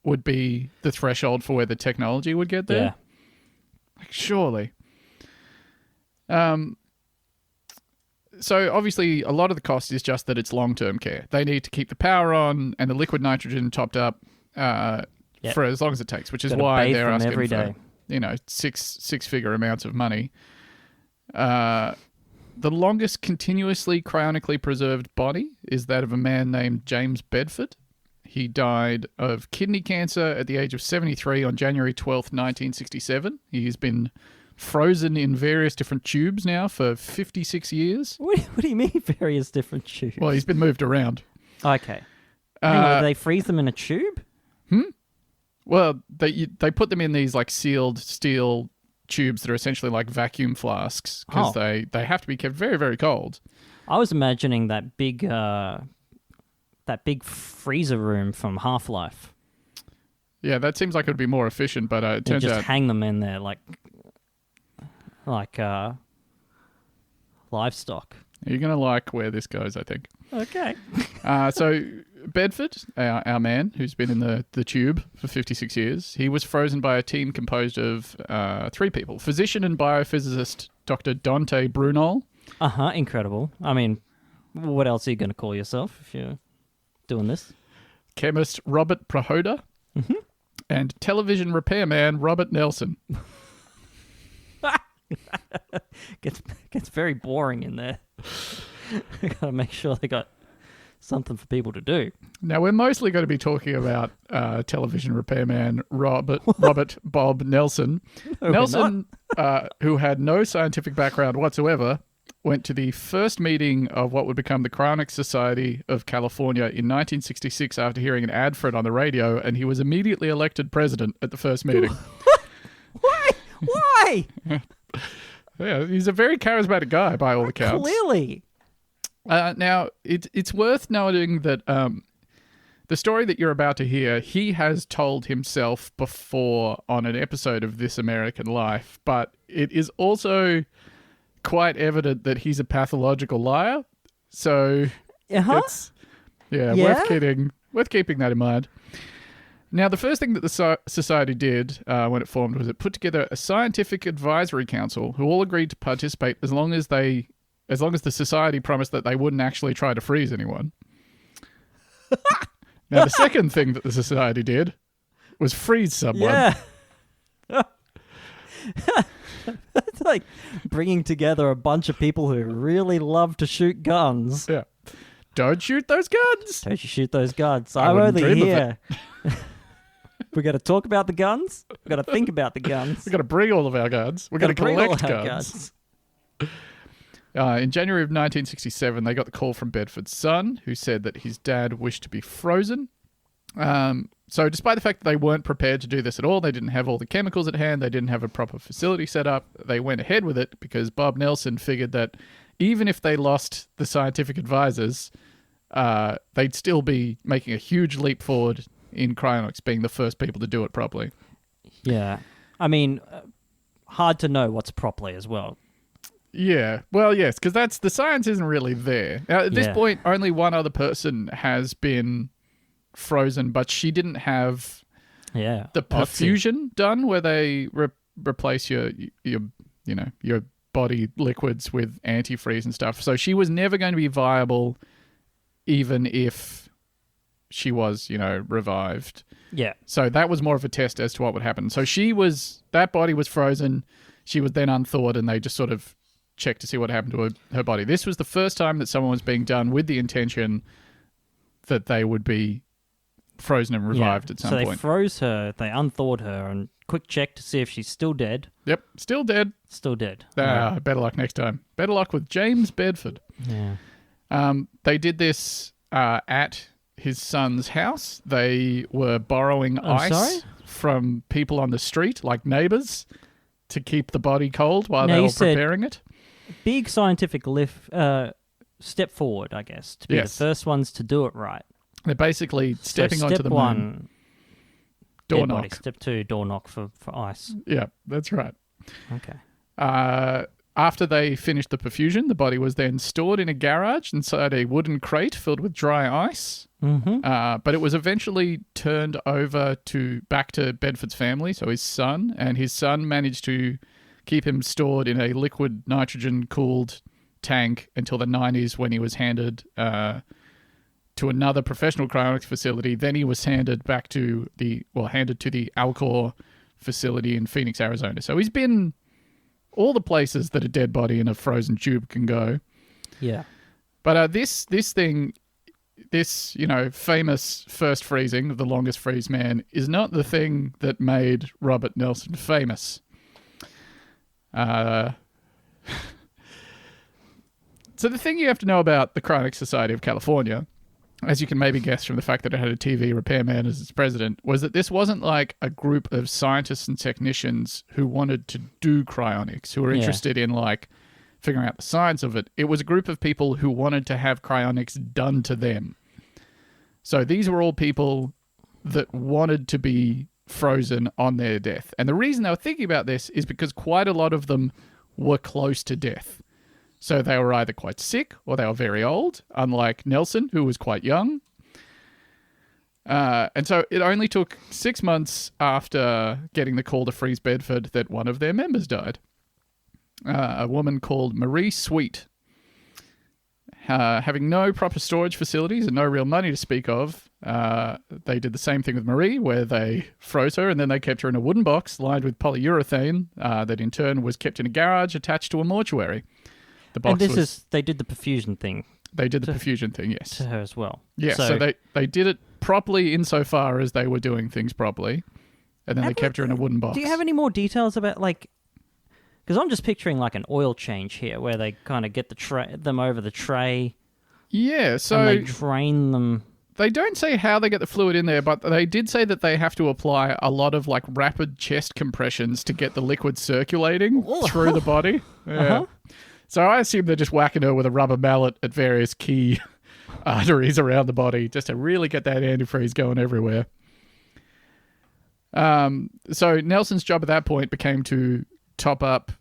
would be the threshold for where the technology would get there. Yeah. Like, surely. So obviously a lot of the cost is just that it's long-term care. They need to keep the power on and the liquid nitrogen topped up for as long as it takes, which is Gotta why bathe they're them asking every for, day. six-figure amounts of money. The longest continuously cryonically preserved body is that of a man named James Bedford. He died of kidney cancer at the age of 73 on January 12th, 1967. He's been frozen in various different tubes now for 56 years. What do you mean various different tubes? Well, he's been moved around. Okay. Hang on, do they freeze them in a tube? Well, they put them in these like sealed steel tubes that are essentially like vacuum flasks because they have to be kept very, very cold. I was imagining that big freezer room from Half-Life. Yeah, that seems like it would be more efficient, but it turns just out... hang them in there like livestock. You're going to like where this goes, I think. Okay. So Bedford, our man, who's been in the tube for 56 years, he was frozen by a team composed of 3 people. Physician and biophysicist Dr. Dante Brunel. Incredible. I mean, what else are you going to call yourself if you're doing this? Chemist Robert Prohoda. And television repairman Robert Nelson. Gets very boring in there. Gotta make sure they got something for people to do. Now, we're mostly going to be talking about television repairman Robert Bob Nelson. No, Nelson, who had no scientific background whatsoever, went to the first meeting of what would become the Cryonic Society of California in 1966 after hearing an ad for it on the radio, and he was immediately elected president at the first meeting. Why? Yeah, he's a very charismatic guy by all accounts. Clearly. Now, it's worth noting that the story that you're about to hear, he has told himself before on an episode of This American Life, but it is also quite evident that he's a pathological liar. So it's worth keeping that in mind. Now, the first thing that the society did when it formed was it put together a scientific advisory council who all agreed to participate as long as the society promised that they wouldn't actually try to freeze anyone. Now, the second thing that the society did was freeze someone. Yeah. It's like bringing together a bunch of people who really love to shoot guns. Yeah. Don't shoot those guns. Don't you shoot those guns. I I'm wouldn't only dream of here. We got to talk about the guns. We got to think about the guns. We got to bring all of our guns. We got to collect guns. In January of 1967, they got the call from Bedford's son, who said that his dad wished to be frozen. So despite the fact that they weren't prepared to do this at all, they didn't have all the chemicals at hand, they didn't have a proper facility set up, they went ahead with it because Bob Nelson figured that even if they lost the scientific advisors, they'd still be making a huge leap forward in cryonics, being the first people to do it properly. Yeah. I mean, hard to know what's properly as well. Yeah. Well, yes, because the science isn't really there. Now, at this point, only one other person has been frozen, but she didn't have the perfusion done where they replace your body liquids with antifreeze and stuff. So she was never going to be viable even if she was, revived. Yeah. So that was more of a test as to what would happen. So that body was frozen. She was then unthawed and they just sort of checked to see what happened to her body. This was the first time that someone was being done with the intention that they would be frozen and revived at some point. So they froze her, they unthawed her, and quick check to see if she's still dead. Yep, still dead. Still dead. Better luck next time. Better luck with James Bedford. Yeah. They did this at his son's house. They were borrowing ice from people on the street, like neighbours, to keep the body cold while they were preparing it. Big scientific step forward, I guess, to be the first ones to do it right. They're basically stepping onto the moon. Door knock. Step 2, door knock for ice. Yeah, that's right. Okay. After they finished the perfusion, the body was then stored in a garage inside a wooden crate filled with dry ice. Mm-hmm. But it was eventually turned over back to Bedford's family, so his son, and his son managed to keep him stored in a liquid nitrogen-cooled tank until the 90s when he was handed to another professional cryonics facility. Then he was handed to the Alcor facility in Phoenix, Arizona. So he's been all the places that a dead body in a frozen tube can go. Yeah. But this famous first freezing of the longest freeze man is not the thing that made Robert Nelson famous. So the thing you have to know about the Cryonic Society of California, as you can maybe guess from the fact that it had a TV repairman as its president, was that this wasn't like a group of scientists and technicians who wanted to do cryonics, who were interested in like figuring out the science of it. It was a group of people who wanted to have cryonics done to them. So these were all people that wanted to be frozen on their death. And the reason they were thinking about this is because quite a lot of them were close to death. So they were either quite sick or they were very old, unlike Nelson, who was quite young. And so it only took 6 months after getting the call to freeze Bedford that one of their members died. A woman called Marie Sweet. Having no proper storage facilities and no real money to speak of, they did the same thing with Marie, where they froze her and then they kept her in a wooden box lined with polyurethane that in turn was kept in a garage attached to a mortuary. They did the perfusion thing. They did the perfusion thing, yes. To her as well. Yeah, so they did it properly insofar as they were doing things properly, and then they kept her in a wooden box. Do you have any more details about, like... Because I'm just picturing like an oil change here, where they kind of get them over the tray. Yeah, so... And they drain them. They don't say how they get the fluid in there, but they did say that they have to apply a lot of like rapid chest compressions to get the liquid circulating through the body. Yeah. Uh-huh. So I assume they're just whacking her with a rubber mallet at various key arteries around the body just to really get that antifreeze going everywhere. So Nelson's job at that point became to top up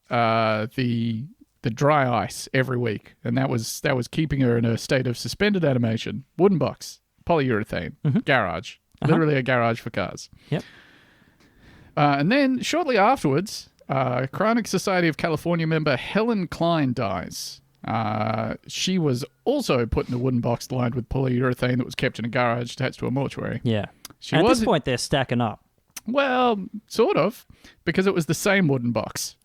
the dry ice every week, and that was keeping her in a state of suspended animation. Wooden box, polyurethane, garage, literally a garage for cars. Yep. And then shortly afterwards, Cryonic Society of California member Helen Klein dies. She was also put in a wooden box lined with polyurethane that was kept in a garage attached to a mortuary. Yeah. At this point, they're stacking up. Well, sort of, because it was the same wooden box.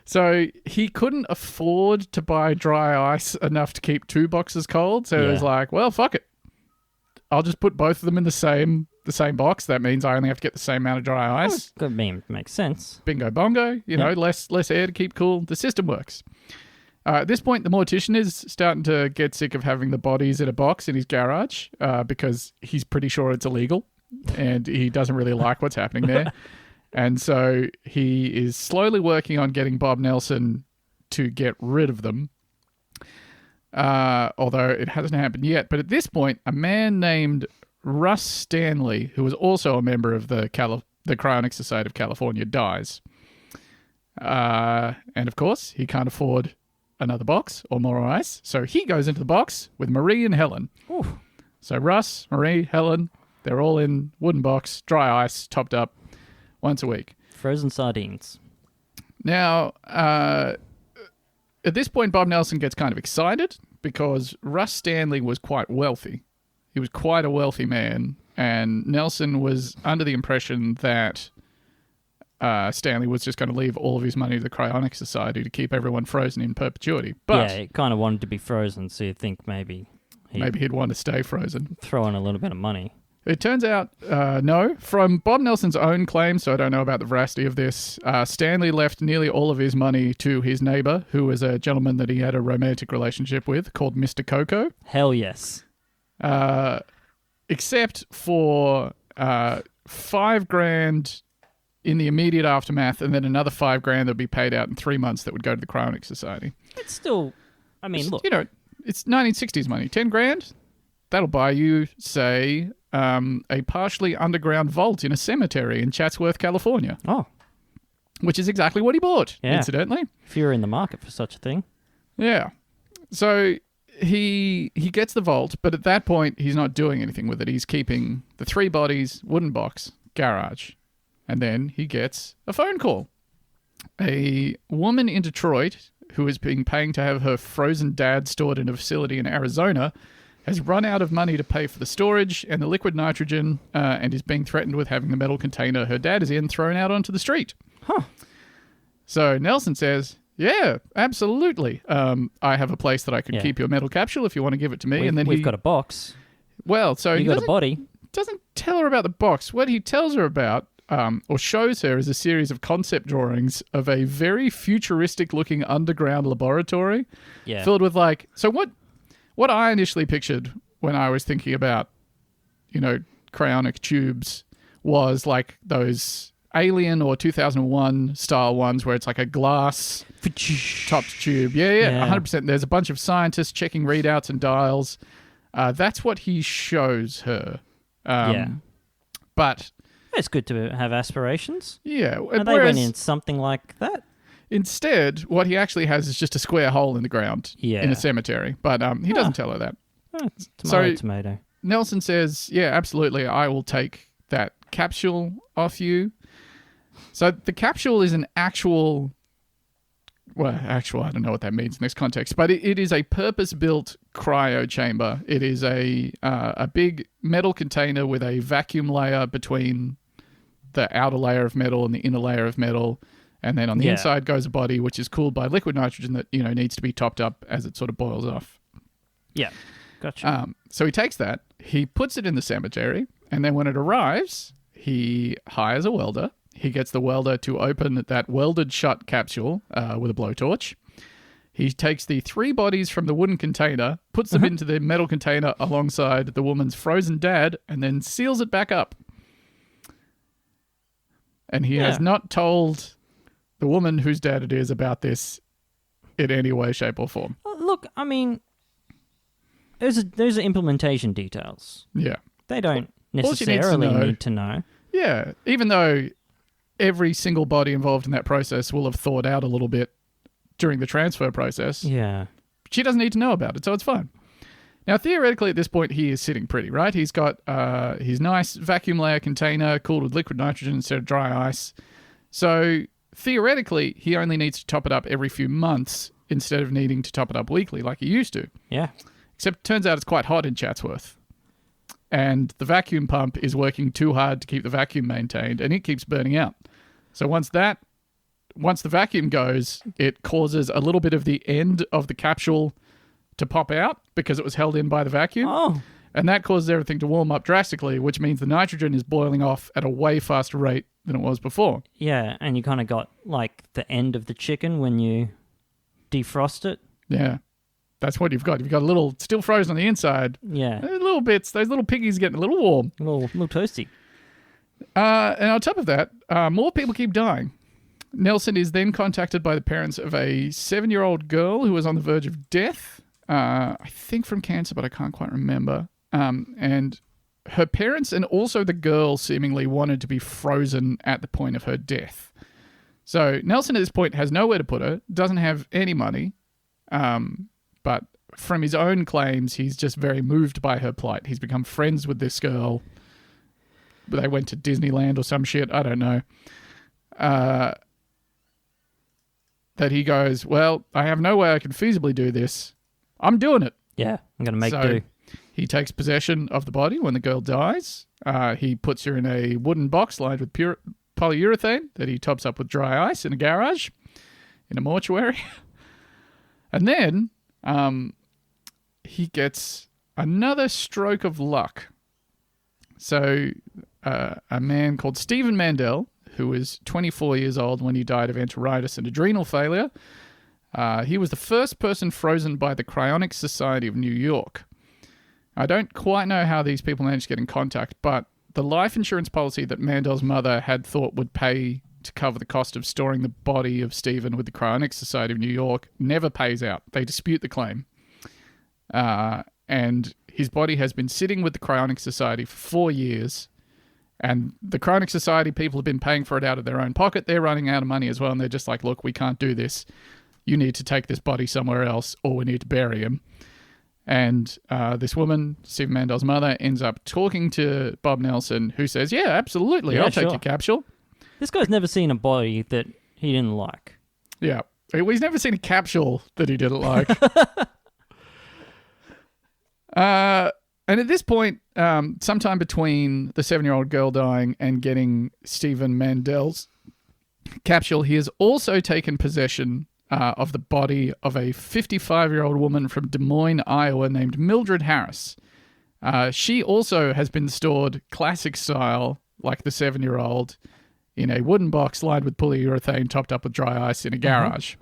So he couldn't afford to buy dry ice enough to keep 2 boxes cold. So he was like, well, fuck it. I'll just put both of them in the same box. That means I only have to get the same amount of dry ice. Good, makes sense. Bingo bongo. You know, less air to keep cool. The system works. At this point, the mortician is starting to get sick of having the bodies in a box in his garage because he's pretty sure it's illegal and he doesn't really like what's happening there. And so he is slowly working on getting Bob Nelson to get rid of them, although it hasn't happened yet. But at this point, a man named Russ Stanley, who was also a member of the Cryonic Society of California, dies. And of course, he can't afford another box or more ice, so he goes into the box with Marie and Helen. Ooh. So Russ, Marie, Helen, they're all in wooden box, dry ice, topped up once a week. Frozen sardines. Now, at this point, Bob Nelson gets kind of excited because Russ Stanley was quite wealthy. He was quite a wealthy man, and Nelson was under the impression that Stanley was just going to leave all of his money to the Cryonic Society to keep everyone frozen in perpetuity. But yeah, he kind of wanted to be frozen, so you'd think maybe he'd want to stay frozen. Throw in a little bit of money. It turns out, no. From Bob Nelson's own claim, so I don't know about the veracity of this, Stanley left nearly all of his money to his neighbor, who was a gentleman that he had a romantic relationship with, called Mr. Coco. Hell yes. Except for $5,000 in the immediate aftermath, and then another $5,000 that would be paid out in 3 months that would go to the Cryonic Society. It's still, I mean, look. You know, it's 1960s money. $10,000, that'll buy you, say, a partially underground vault in a cemetery in Chatsworth, California. Oh. Which is exactly what he bought, Yeah. incidentally. If you're in the market for such a thing. Yeah. So he gets the vault, but at that point, he's not doing anything with it. He's keeping the 3 bodies, wooden box, garage. And then he gets a phone call. A woman in Detroit who is being paying to have her frozen dad stored in a facility in Arizona has run out of money to pay for the storage and the liquid nitrogen and is being threatened with having the metal container her dad is in thrown out onto the street. Huh. So Nelson says, yeah, absolutely. I have a place that I could keep your metal capsule if you want to give it to me. And then we've got a box. Well, so you got a body. Doesn't tell her about the box. What he tells her about, or shows her, is a series of concept drawings of a very futuristic-looking underground laboratory, filled with So what I initially pictured when I was thinking about, cryonic tubes was like those Alien or 2001 style ones where it's like a glass topped tube. Yeah, 100%. There's a bunch of scientists checking readouts and dials. That's what he shows her. But it's good to have aspirations. Yeah. And they went in something like that. Instead, what he actually has is just a square hole in the ground in a cemetery. But he doesn't tell her that. Tomato. Nelson says, yeah, absolutely, I will take that capsule off you. So the capsule is an actual, I don't know what that means in this context, but it is a purpose-built cryo chamber. It is a big metal container with a vacuum layer between the outer layer of metal and the inner layer of metal. And then on the inside goes a body, which is cooled by liquid nitrogen that, needs to be topped up as it sort of boils off. Yeah, gotcha. So he takes that, he puts it in the cemetery, and then when it arrives, he hires a welder. He gets the welder to open that welded shut capsule with a blowtorch. He takes the 3 bodies from the wooden container, puts them into the metal container alongside the woman's frozen dad, and then seals it back up. And he has not told the woman whose dad it is about this in any way, shape, or form. Look, I mean, those are implementation details. Yeah. They don't necessarily need to know. Yeah, even though every single body involved in that process will have thawed out a little bit during the transfer process. Yeah. She doesn't need to know about it, so it's fine. Now, theoretically, at this point, he is sitting pretty, right? He's got his nice vacuum layer container cooled with liquid nitrogen instead of dry ice. So, theoretically, he only needs to top it up every few months instead of needing to top it up weekly like he used to. Yeah. Except it turns out it's quite hot in Chatsworth. And the vacuum pump is working too hard to keep the vacuum maintained, and it keeps burning out. So once the vacuum goes, it causes a little bit of the end of the capsule to pop out because it was held in by the vacuum. Oh. And that causes everything to warm up drastically, which means the nitrogen is boiling off at a way faster rate than it was before. Yeah, and you kind of got like the end of the chicken when you defrost it. Yeah. That's what you've got. You've got a little still frozen on the inside. Yeah. Little bits. Those little piggies getting a little warm. A little toasty. And on top of that, more people keep dying. Nelson is then contacted by the parents of a 7-year-old girl who was on the verge of death. I think from cancer, but I can't quite remember. And her parents and also the girl seemingly wanted to be frozen at the point of her death. So Nelson at this point has nowhere to put her, doesn't have any money. But from his own claims, he's just very moved by her plight. He's become friends with this girl. They went to Disneyland or some shit. I don't know. That he goes, well, I have no way I can feasibly do this. I'm doing it. Yeah, I'm going to make do. He takes possession of the body when the girl dies. He puts her in a wooden box lined with polyurethane that he tops up with dry ice in a garage, in a mortuary. And then he gets another stroke of luck. So a man called Stephen Mandel, who was 24 years old when he died of enteritis and adrenal failure, he was the first person frozen by the Cryonic Society of New York. I don't quite know how these people managed to get in contact, but the life insurance policy that Mandel's mother had thought would pay to cover the cost of storing the body of Stephen with the Cryonic Society of New York never pays out. They dispute the claim. And his body has been sitting with the Cryonic Society for 4 years, and the Cryonic Society people have been paying for it out of their own pocket. They're running out of money as well, and they're just like, look, we can't do this. You need to take this body somewhere else, or we need to bury him. And this woman, Stephen Mandel's mother, ends up talking to Bob Nelson, who says, yeah, absolutely, Yeah, I'll take sure. your capsule. This guy's never seen a body that he didn't like. Yeah. He's never seen a capsule that he didn't like. And at this point, sometime between the 7-year-old girl dying and getting Stephen Mandel's capsule, he has also taken possession of the body of a 55-year-old woman from Des Moines, Iowa, named Mildred Harris. She also has been stored classic style, like the 7-year-old, in a wooden box lined with polyurethane topped up with dry ice in a garage.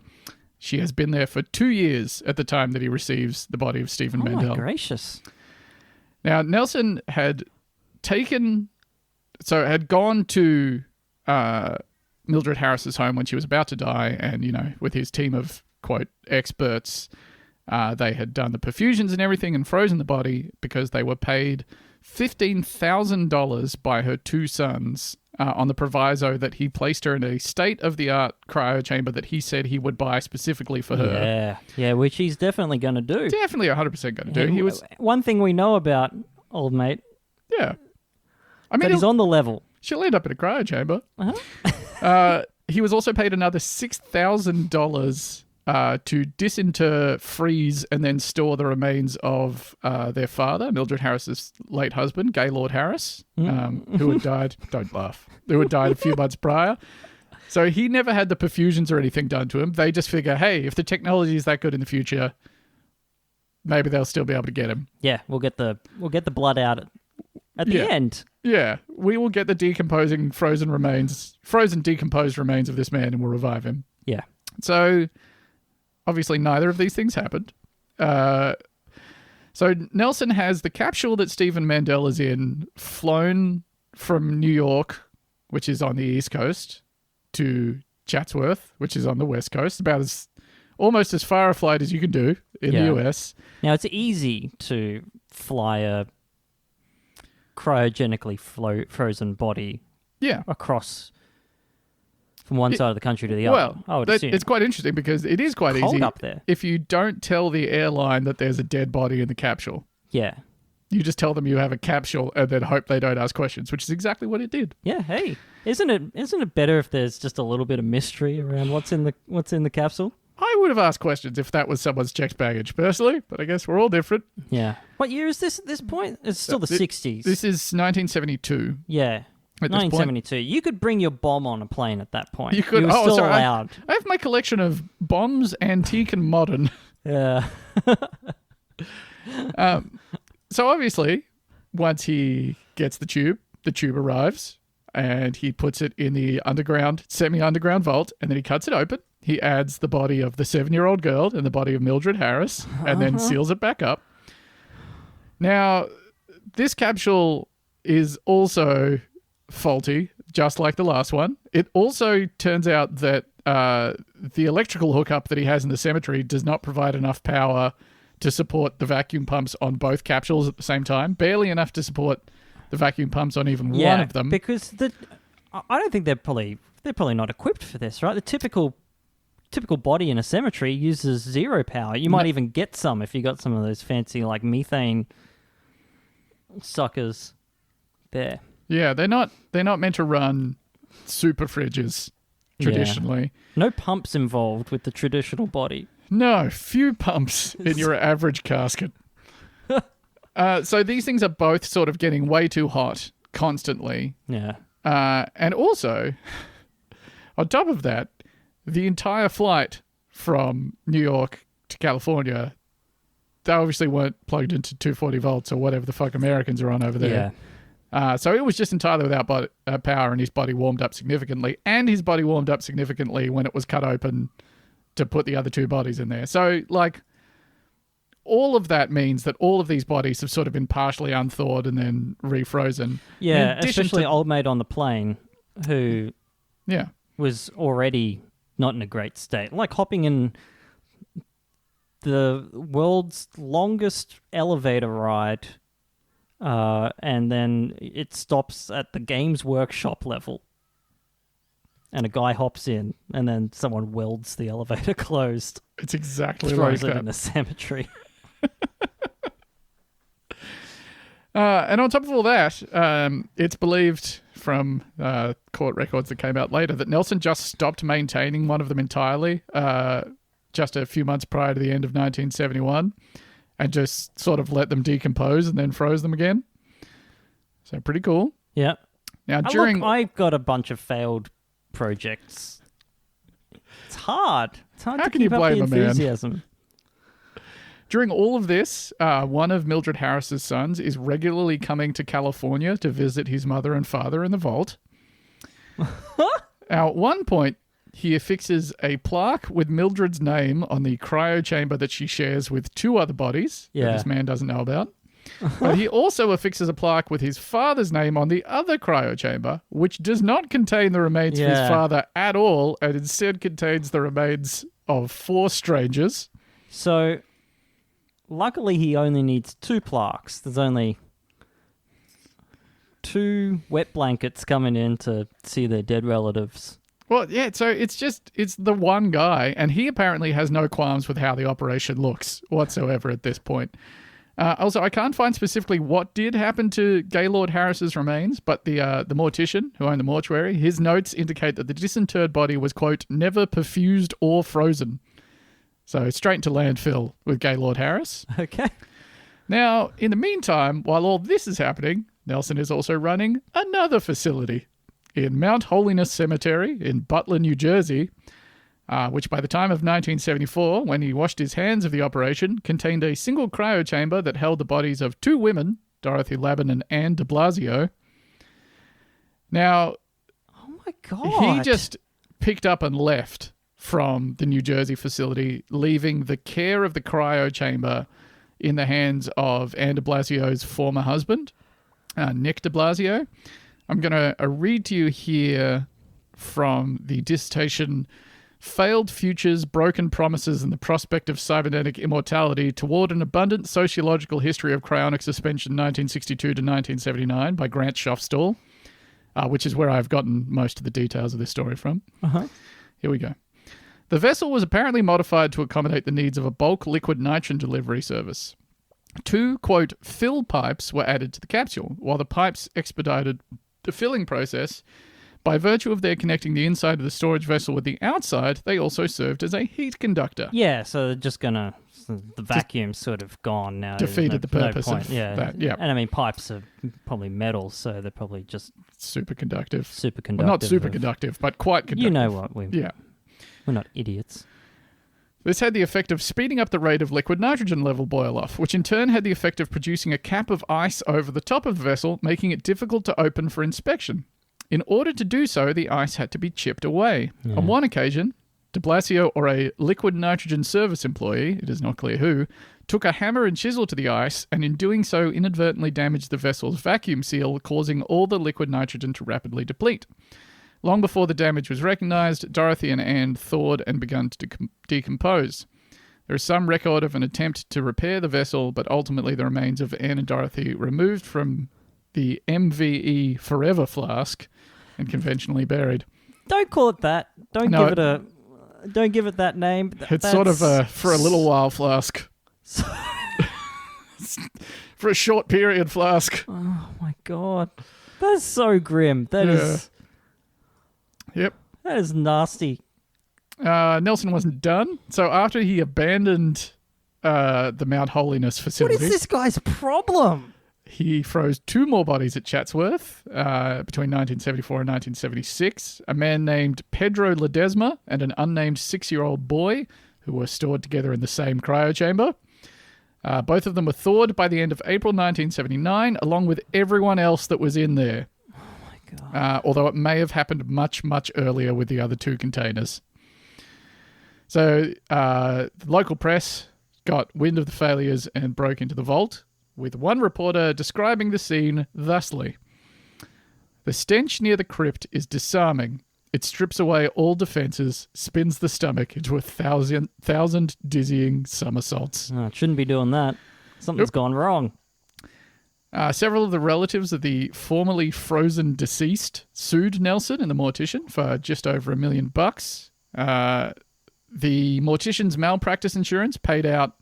She has been there for 2 years at the time that he receives the body of Stephen Mandel. Oh, my gracious. Now, Nelson had gone to Mildred Harris's home when she was about to die, and, you know, with his team of, quote, experts, they had done the perfusions and everything and frozen the body because they were paid $15,000 by her 2 sons on the proviso that he placed her in a state-of-the-art cryo chamber that he said he would buy specifically for her. Yeah, which he's definitely going to do. Definitely 100% going to do. He was, one thing we know about old mate, yeah. I mean, that he's on the level. She'll end up in a cryo chamber. Uh-huh. He was also paid another $6,000 to disinter, freeze, and then store the remains of their father, Mildred Harris's late husband, Gaylord Harris, who had died, don't laugh, who had died a few months prior. So he never had the perfusions or anything done to him. They just figure, hey, if the technology is that good in the future, maybe they'll still be able to get him. Yeah, we'll get the blood out at the end. Yeah, we will get the frozen decomposed remains of this man, and we'll revive him. Yeah. So obviously neither of these things happened. So Nelson has the capsule that Stephen Mandel is in flown from New York, which is on the East Coast, to Chatsworth, which is on the West Coast, almost as far a flight as you can do in the US. Now, it's easy to fly a cryogenically frozen body across from one side of the country to the other. I would assume. It's quite interesting because it is quite cold easy up there. if you don't tell the airline that there's a dead body in the capsule. Yeah. You just tell them you have a capsule and then hope they don't ask questions, which is exactly what it did. Yeah, hey. Isn't it better if there's just a little bit of mystery around what's in the capsule? I would have asked questions if that was someone's checked baggage, personally, but I guess we're all different. Yeah. What year is this at this point? It's still the 60s. This is 1972. Yeah. At this 1972. You could bring your bomb on a plane at that point. You could. You were still sorry, allowed. I have my collection of bombs, antique and modern. Yeah. So obviously, once he gets the tube arrives, and he puts it in the semi-underground vault, and then he cuts it open. He adds the body of the 7-year-old girl and the body of Mildred Harris, and then seals it back up. Now, this capsule is also faulty, just like the last one. It also turns out that the electrical hookup that he has in the cemetery does not provide enough power to support the vacuum pumps on both capsules at the same time. Barely enough to support the vacuum pumps on even one of them. Because I don't think they're probably not equipped for this, right? The typical body in a cemetery uses 0 power. You might even get some if you got some of those fancy like methane suckers there. Yeah, they're not meant to run super fridges traditionally. Yeah. No pumps involved with the traditional body. No, few pumps in your average casket. So these things are both sort of getting way too hot constantly. Yeah. And also, on top of that, the entire flight from New York to California, they obviously weren't plugged into 240 volts or whatever the fuck Americans are on over there. Yeah. So it was just entirely without power, and his body warmed up significantly. And his body warmed up significantly when it was cut open to put the other 2 bodies in there. So, like, all of that means that all of these bodies have sort of been partially unthawed and then refrozen. Yeah, especially old mate on the plane who was already not in a great state. Like hopping in the world's longest elevator ride, and then it stops at the Games Workshop level. And a guy hops in, and then someone welds the elevator closed. It's exactly throws like it that. in a cemetery. And on top of all that, it's believed from court records that came out later that Nelson just stopped maintaining one of them entirely just a few months prior to the end of 1971 and just sort of let them decompose and then froze them again. So pretty cool. Yeah. Now, Look, I've got a bunch of failed projects. It's hard. It's hard How to can you keep up the blame a man? enthusiasm. During all of this, one of Mildred Harris's sons is regularly coming to California to visit his mother and father in the vault. Now, at one point, he affixes a plaque with Mildred's name on the cryo chamber that she shares with two other bodies that this man doesn't know about. But he also affixes a plaque with his father's name on the other cryo chamber, which does not contain the remains of his father at all, and instead contains the remains of 4 strangers. So, luckily he only needs 2 plaques. There's only 2 wet blankets coming in to see their dead relatives. Well, yeah, so it's the one guy, and he apparently has no qualms with how the operation looks whatsoever at this point. Also, I can't find specifically what did happen to Gaylord Harris's remains, but the mortician who owned the mortuary, his notes indicate that the disinterred body was, quote, never perfused or frozen. So straight into landfill with Gaylord Harris. Okay. Now, in the meantime, while all this is happening, Nelson is also running another facility in Mount Holiness Cemetery in Butler, New Jersey, which by the time of 1974, when he washed his hands of the operation, contained a single cryo chamber that held the bodies of 2 women, Dorothy Labin and Anne de Blasio. Now, oh my God. He just picked up and left from the New Jersey facility, leaving the care of the cryo chamber in the hands of Anne de Blasio's former husband, Nick de Blasio. I'm going to read to you here from the dissertation, Failed Futures, Broken Promises, and the Prospect of Cybernetic Immortality Toward an Abundant Sociological History of Cryonic Suspension 1962 to 1979 by Grant Schofstall, which is where I've gotten most of the details of this story from. Here we go. The vessel was apparently modified to accommodate the needs of a bulk liquid nitrogen delivery service. 2, quote, fill pipes were added to the capsule, while the pipes expedited the filling process. By virtue of their connecting the inside of the storage vessel with the outside, they also served as a heat conductor. Yeah, so they're just going to... The vacuum's sort of gone now. Defeated the purpose of that, yeah. And I mean, pipes are probably metal, so they're probably just... Superconductive. Superconductive. Well, not superconductive, but quite conductive. You know what? Yeah. We're not idiots. This had the effect of speeding up the rate of liquid nitrogen level boil-off, which in turn had the effect of producing a cap of ice over the top of the vessel, making it difficult to open for inspection. In order to do so, the ice had to be chipped away. Yeah. On one occasion, de Blasio, or a liquid nitrogen service employee, it is not clear who, took a hammer and chisel to the ice, and in doing so inadvertently damaged the vessel's vacuum seal, causing all the liquid nitrogen to rapidly deplete. Long before the damage was recognized, Dorothy and Anne thawed and began to decompose. There is some record of an attempt to repair the vessel, but ultimately the remains of Anne and Dorothy removed from the MVE Forever flask and conventionally buried. Don't call it that. Don't give it that name. It's sort of a for a little while flask. For a short period flask. Oh my God. That's so grim. That is... Yep. That is nasty. Nelson wasn't done. So after he abandoned the Mount Holiness facility... What is this guy's problem? He froze 2 more bodies at Chatsworth between 1974 and 1976. A man named Pedro Ledesma and an unnamed 6-year-old boy who were stored together in the same cryo chamber. Both of them were thawed by the end of April 1979, along with everyone else that was in there. God. Although it may have happened much, much earlier with the other 2 containers. So the local press got wind of the failures and broke into the vault, with one reporter describing the scene thusly. The stench near the crypt is disarming. It strips away all defenses, spins the stomach into 1,000 dizzying somersaults. Oh, it shouldn't be doing that. Something's gone wrong. Several of the relatives of the formerly frozen deceased sued Nelson and the mortician for just over $1 million. The mortician's malpractice insurance paid out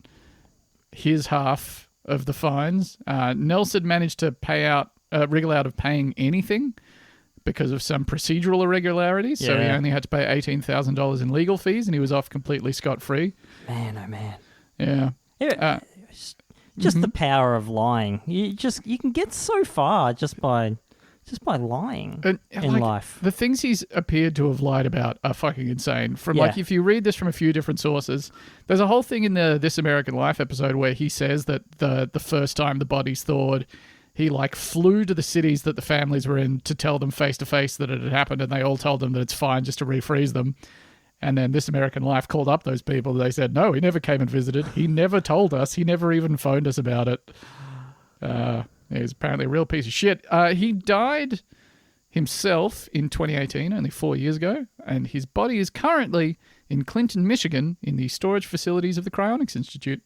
his half of the fines. Nelson managed to wriggle out of paying anything because of some procedural irregularities. So he only had to pay $18,000 in legal fees, and he was off completely scot-free. Man, oh man. Yeah. Just the power of lying. You can get so far just by lying in life. The things he's appeared to have lied about are fucking insane. If you read this from a few different sources, there's a whole thing in the This American Life episode where he says that the first time the body's thawed, he flew to the cities that the families were in to tell them face to face that it had happened, and they all told him that it's fine just to refreeze them. And then This American Life called up those people. They said, no, he never came and visited. He never told us. He never even phoned us about it. He's apparently a real piece of shit. He died himself in 2018, only 4 years ago. And his body is currently in Clinton, Michigan, in the storage facilities of the Cryonics Institute.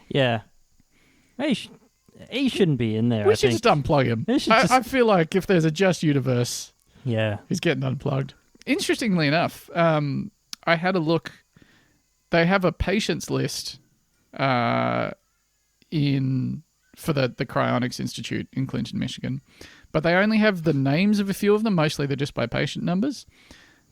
Yeah. He shouldn't be in there, We should just unplug him. I feel like if there's a just universe, he's getting unplugged. Interestingly enough, I had a look. They have a patients list for the Cryonics Institute in Clinton, Michigan. But they only have the names of a few of them. Mostly they're just by patient numbers.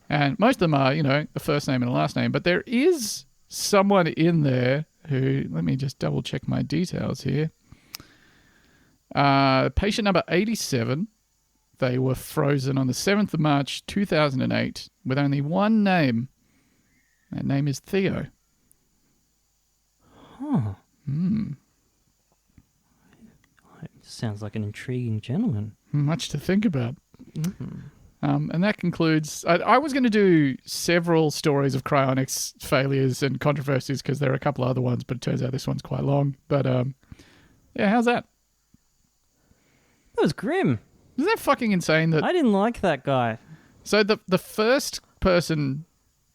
And most of them are, the first name and the last name. But there is someone in there who, let me just double check my details here. Patient number 87, they were frozen on the 7th of March 2008 with only one name. That name is Theo. Huh. Sounds like an intriguing gentleman. Much to think about. Mm-hmm. And that concludes... I was going to do several stories of cryonics failures and controversies because there are a couple other ones, but it turns out this one's quite long. But, how's that? That was grim. Isn't that fucking insane? I didn't like that guy. So the first person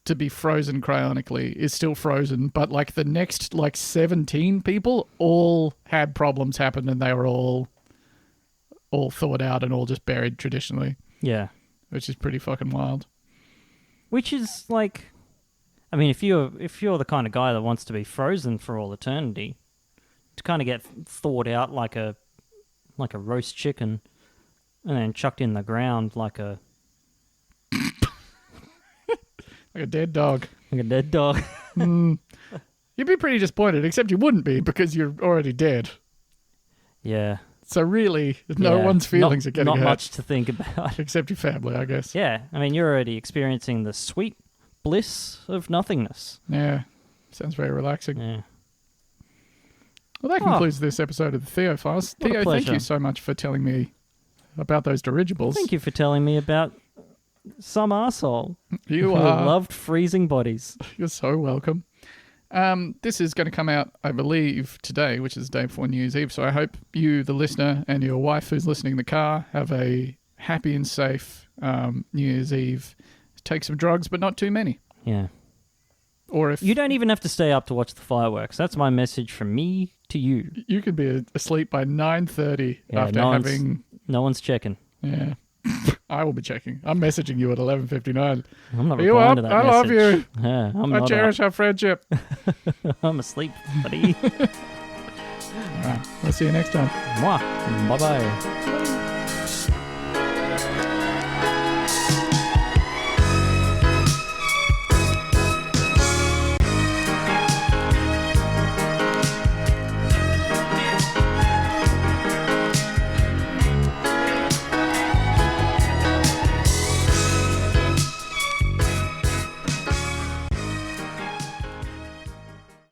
to be frozen cryonically is still frozen, but the next 17 people all had problems happen and they were all thawed out and all just buried traditionally. Yeah. Which is pretty fucking wild. Which is if you're the kind of guy that wants to be frozen for all eternity, to kind of get thawed out like a roast chicken and then chucked in the ground like a like a dead dog. Like a dead dog. You'd be pretty disappointed, except you wouldn't be because you're already dead. Yeah. So really, no one's feelings are getting hurt. Not much to think about. Except your family, I guess. Yeah. You're already experiencing the sweet bliss of nothingness. Yeah. Sounds very relaxing. Yeah. Well, that concludes this episode of the Theo Philes. Theo, thank you so much for telling me about those dirigibles. Thank you for telling me about some arsehole who loved freezing bodies. You're so welcome. This is going to come out, I believe, today, which is the day before New Year's Eve. So I hope you, the listener, and your wife who's listening in the car have a happy and safe New Year's Eve. Take some drugs, but not too many. Yeah. Or if you don't even have to stay up to watch the fireworks. That's my message from me to you. You could be asleep by 9:30 after having... No one's checking. Yeah. I will be checking. I'm messaging you at 11:59. I'm not replying to that message. I love you. Yeah, I cherish our friendship. I'm asleep, buddy. All right. We'll see you next time. Mwah. Bye-bye.